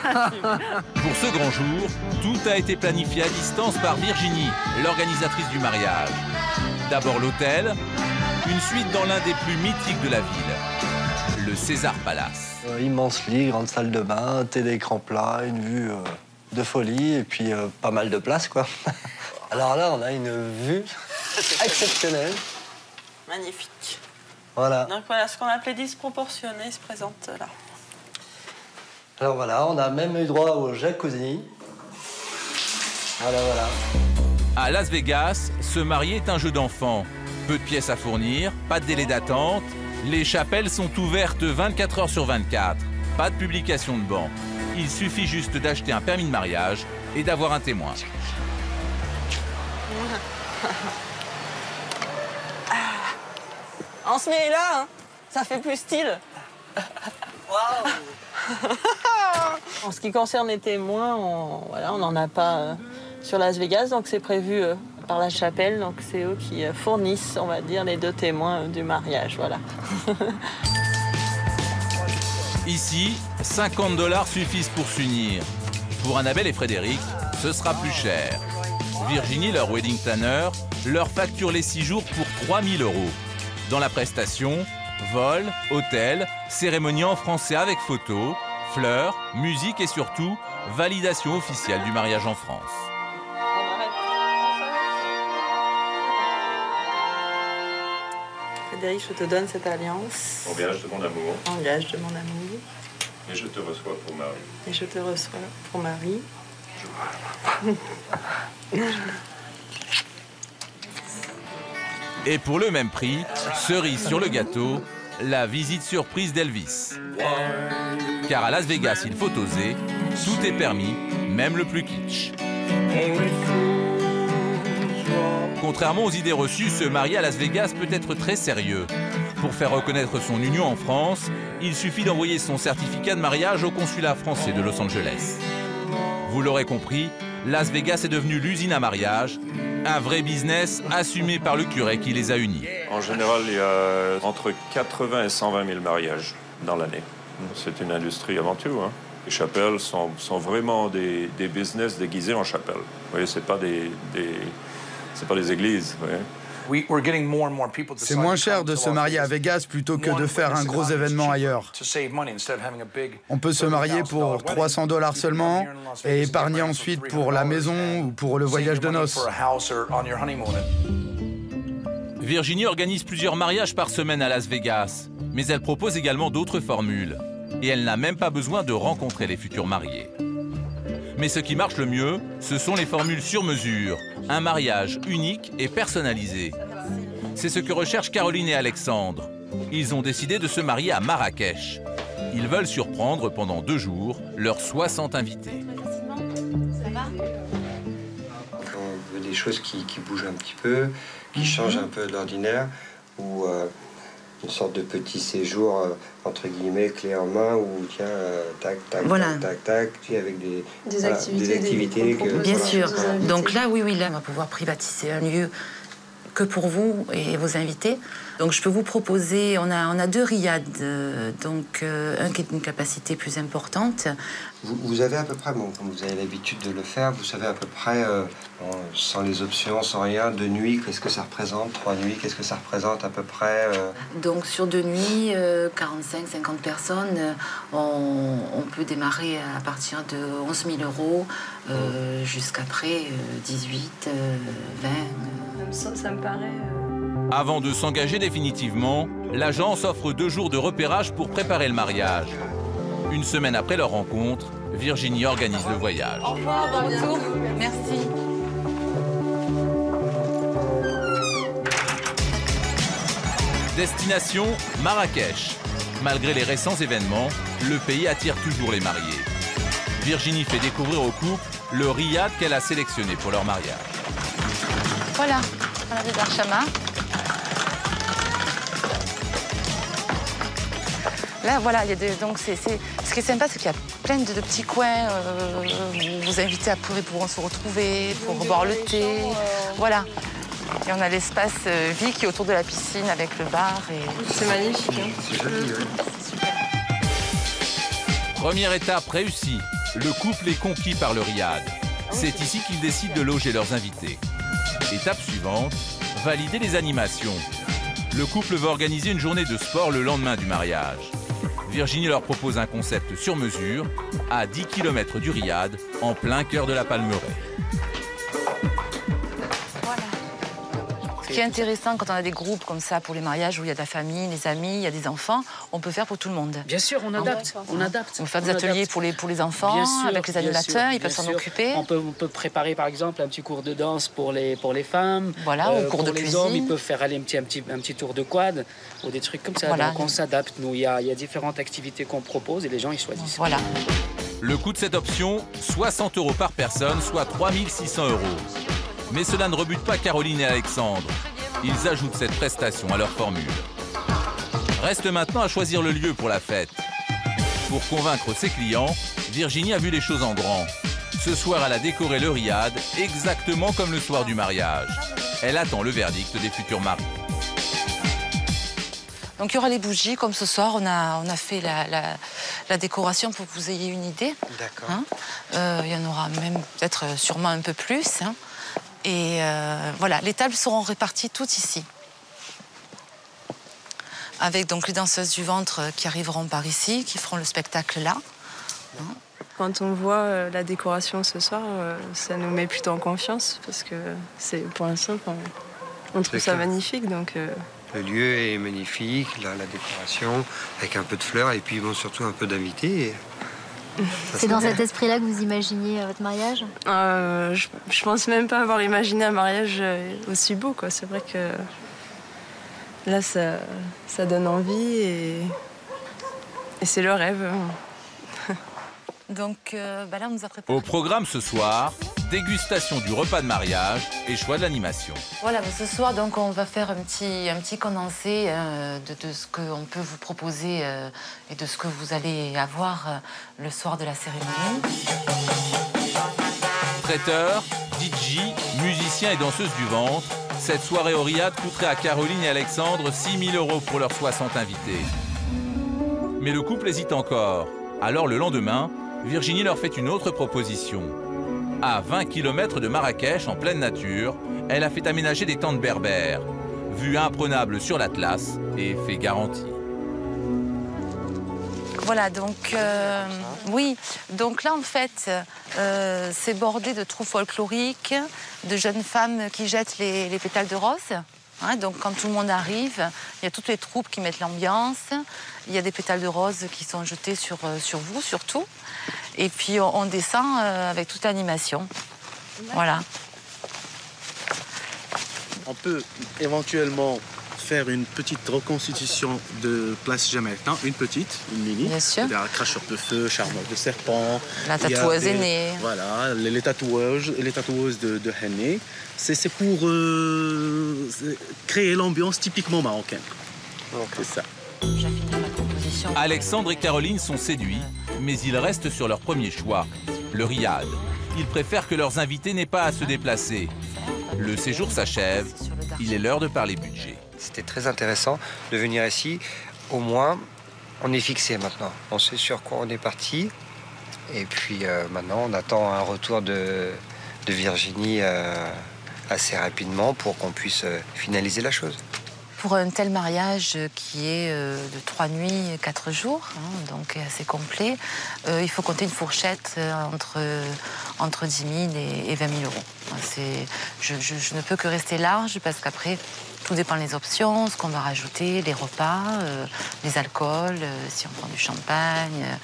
Voilà. Pour ce grand jour, tout a été planifié à distance par Virginie, l'organisatrice du mariage. D'abord l'hôtel, une suite dans l'un des plus mythiques de la ville, le César Palace. Immense lit, grande salle de bain, télé écran plat, une vue de folie et puis pas mal de place, quoi. Alors là, on a une vue exceptionnelle. Magnifique. Voilà. Donc voilà, ce qu'on appelait disproportionné se présente là. Alors voilà, on a même eu droit au jacuzzi. Voilà. À Las Vegas, se marier est un jeu d'enfant. Peu de pièces à fournir, pas de délai d'attente. Les chapelles sont ouvertes 24 heures sur 24. Pas de publication de banque. Il suffit juste d'acheter un permis de mariage et d'avoir un témoin. On se met là, hein. Ça fait plus style. Waouh. En ce qui concerne les témoins, on n'en a pas sur Las Vegas, donc c'est prévu par la chapelle. Donc c'est eux qui fournissent, on va dire, les deux témoins du mariage, voilà. Ici, 50 $ suffisent pour s'unir. Pour Annabelle et Frédéric, ce sera plus cher. Virginie, leur wedding planner, leur facture les 6 jours pour 3 000 €. Dans la prestation, vol, hôtel, cérémonie en français avec photo, fleurs, musique et surtout, validation officielle du mariage en France. Frédéric, je te donne cette alliance. En gage de mon amour. En gage de mon amour. Et je te reçois pour mari. Et je te reçois pour mari. Et pour le même prix, cerise sur le gâteau, la visite surprise d'Elvis. Car à Las Vegas, il faut oser, tout est permis, même le plus kitsch. Contrairement aux idées reçues, se marier à Las Vegas peut être très sérieux. Pour faire reconnaître son union en France, il suffit d'envoyer son certificat de mariage au consulat français de Los Angeles. Vous l'aurez compris, Las Vegas est devenu l'usine à mariage, un vrai business assumé par le curé qui les a unis. En général, il y a entre 80 et 120 000 mariages dans l'année. C'est une industrie avant tout. Hein. Les chapelles sont vraiment des business déguisés en chapelles. Vous voyez, c'est pas des églises. Vous voyez. C'est moins cher de se marier à Vegas plutôt que de faire un gros événement ailleurs. On peut se marier pour 300 $ seulement et épargner ensuite pour la maison ou pour le voyage de noces. Virginie organise plusieurs mariages par semaine à Las Vegas, mais elle propose également d'autres formules. Et elle n'a même pas besoin de rencontrer les futurs mariés. Mais ce qui marche le mieux, ce sont les formules sur mesure, un mariage unique et personnalisé. C'est ce que recherchent Caroline et Alexandre. Ils ont décidé de se marier à Marrakech. Ils veulent surprendre pendant 2 jours leurs 60 invités. Ça va ? On veut des choses qui bougent un petit peu, qui changent un peu de l'ordinaire, ou une sorte de petit séjour, entre guillemets, clé en main, où tiens, tac, tac, voilà. tac, tac, tac, avec des activités. Bien voilà, sûr. Donc là, oui, là, on va pouvoir privatiser un lieu que pour vous et vos invités. Donc je peux vous proposer, on a 2 riads, donc un qui a une capacité plus importante. Vous avez à peu près, bon, comme vous avez l'habitude de le faire, vous savez à peu près, sans les options, sans rien, 2 nuits, qu'est-ce que ça représente, 3 nuits, qu'est-ce que ça représente à peu près Donc sur 2 nuits, 45-50 personnes, on peut démarrer à partir de 11 000 € jusqu'après 18, 20. Ça me paraît... Avant de s'engager définitivement, l'agence offre 2 jours de repérage pour préparer le mariage. Une semaine après leur rencontre, Virginie organise le voyage. Au revoir, bon retour. Merci. Destination Marrakech. Malgré les récents événements, le pays attire toujours les mariés. Virginie fait découvrir au couple le riad qu'elle a sélectionné pour leur mariage. Voilà, on a des Archama. Là, voilà, il y a donc ce qui est sympa, c'est qu'il y a plein de petits coins où vos invités après pourront se retrouver pour boire le thé. Voilà. Et on a l'espace vie qui est autour de la piscine avec le bar. C'est magnifique. Hein. C'est joli, oui. Première étape réussie. Le couple est conquis par le riad. C'est ici qu'ils décident de loger leurs invités. Étape suivante, valider les animations. Le couple va organiser une journée de sport le lendemain du mariage. Virginie leur propose un concept sur mesure, à 10 km du riad, en plein cœur de la Palmeraie. Ce qui est intéressant quand on a des groupes comme ça pour les mariages où il y a de la famille, des amis, il y a des enfants, on peut faire pour tout le monde. Bien sûr, on adapte. On adapte. On peut faire des ateliers pour les enfants, bien sûr, avec les animateurs, ils peuvent s'en occuper. On peut préparer par exemple un petit cours de danse pour les femmes. Voilà, ou cours de cuisine. Pour les hommes, ils peuvent faire aller un petit tour de quad ou des trucs comme ça. Voilà. Donc on s'adapte. Nous, il y a différentes activités qu'on propose et les gens ils choisissent. Voilà. Le coût de cette option, 60 € par personne, soit 3 600 €. Mais cela ne rebute pas Caroline et Alexandre. Ils ajoutent cette prestation à leur formule. Reste maintenant à choisir le lieu pour la fête. Pour convaincre ses clients, Virginie a vu les choses en grand. Ce soir, elle a décoré le riad exactement comme le soir du mariage. Elle attend le verdict des futurs maris. Donc il y aura les bougies, comme ce soir, on a fait la décoration pour que vous ayez une idée. D'accord. Hein. Il y en aura même peut-être sûrement un peu plus. Hein. Et voilà, les tables seront réparties toutes ici. Avec donc les danseuses du ventre qui arriveront par ici, qui feront le spectacle là. Hein. Quand on voit la décoration ce soir, ça nous met plutôt en confiance parce que pour l'instant, on trouve ça magnifique. Donc, Le lieu est magnifique, la décoration, avec un peu de fleurs et puis bon, surtout un peu d'invités. C'est dans cet esprit-là que vous imaginiez votre mariage? Je pense même pas avoir imaginé un mariage aussi beau, quoi. C'est vrai que là, ça donne envie et c'est le rêve. Donc là, on nous a préparé... Au programme ce soir, dégustation du repas de mariage et choix de l'animation. Voilà, mais ce soir, donc, on va faire un petit condensé de ce qu'on peut vous proposer et de ce que vous allez avoir le soir de la cérémonie. Traiteurs, DJ, musiciens et danseuses du ventre, cette soirée au riad coûterait à Caroline et Alexandre 6 000 € pour leurs 60 invités. Mais le couple hésite encore. Alors le lendemain, Virginie leur fait une autre proposition. À 20 km de Marrakech, en pleine nature, elle a fait aménager des tentes berbères. Vue imprenable sur l'Atlas et effet garanti. Voilà, donc, oui. Donc là, en fait, c'est bordé de trous folkloriques, de jeunes femmes qui jettent les pétales de rose. Hein, donc quand tout le monde arrive, il y a toutes les troupes qui mettent l'ambiance. Il y a des pétales de rose qui sont jetés sur vous, surtout. Et puis on descend avec toute l'animation. Voilà. On peut éventuellement faire une petite reconstitution de Place Jamaïcain, une mini. Bien sûr. Il y a cracheur de feu, charmeur de serpent. La tatoueuse aînée. Voilà, les tatoueuses de Henné. C'est pour créer l'ambiance typiquement marocaine. C'est ça. Alexandre et Caroline sont séduits, mais ils restent sur leur premier choix, le riad. Ils préfèrent que leurs invités n'aient pas à se déplacer. Le séjour s'achève, il est l'heure de parler budget. C'était très intéressant de venir ici. Au moins, on est fixé maintenant. On sait sur quoi on est parti. Et puis maintenant, on attend un retour de Virginie assez rapidement pour qu'on puisse finaliser la chose. Pour un tel mariage qui est de 3 nuits et 4 jours, hein, donc assez complet, il faut compter une fourchette entre 10 000 et 20 000 €. Je ne peux que rester large parce qu'après, tout dépend des options, ce qu'on va rajouter, les repas, les alcools, si on prend du champagne.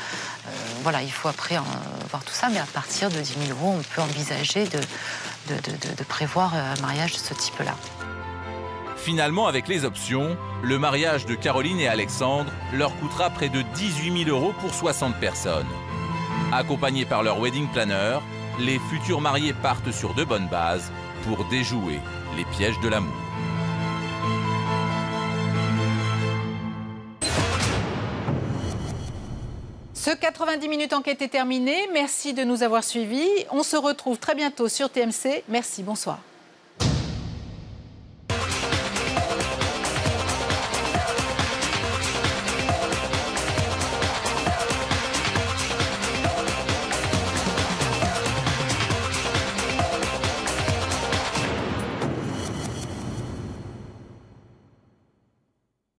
Voilà, il faut après voir tout ça, mais à partir de 10 000 €, on peut envisager de prévoir un mariage de ce type-là. Finalement, avec les options, le mariage de Caroline et Alexandre leur coûtera près de 18 000 € pour 60 personnes. Accompagnés par leur wedding planner, les futurs mariés partent sur de bonnes bases pour déjouer les pièges de l'amour. Ce 90 minutes enquête est terminé. Merci de nous avoir suivis. On se retrouve très bientôt sur TMC. Merci, bonsoir.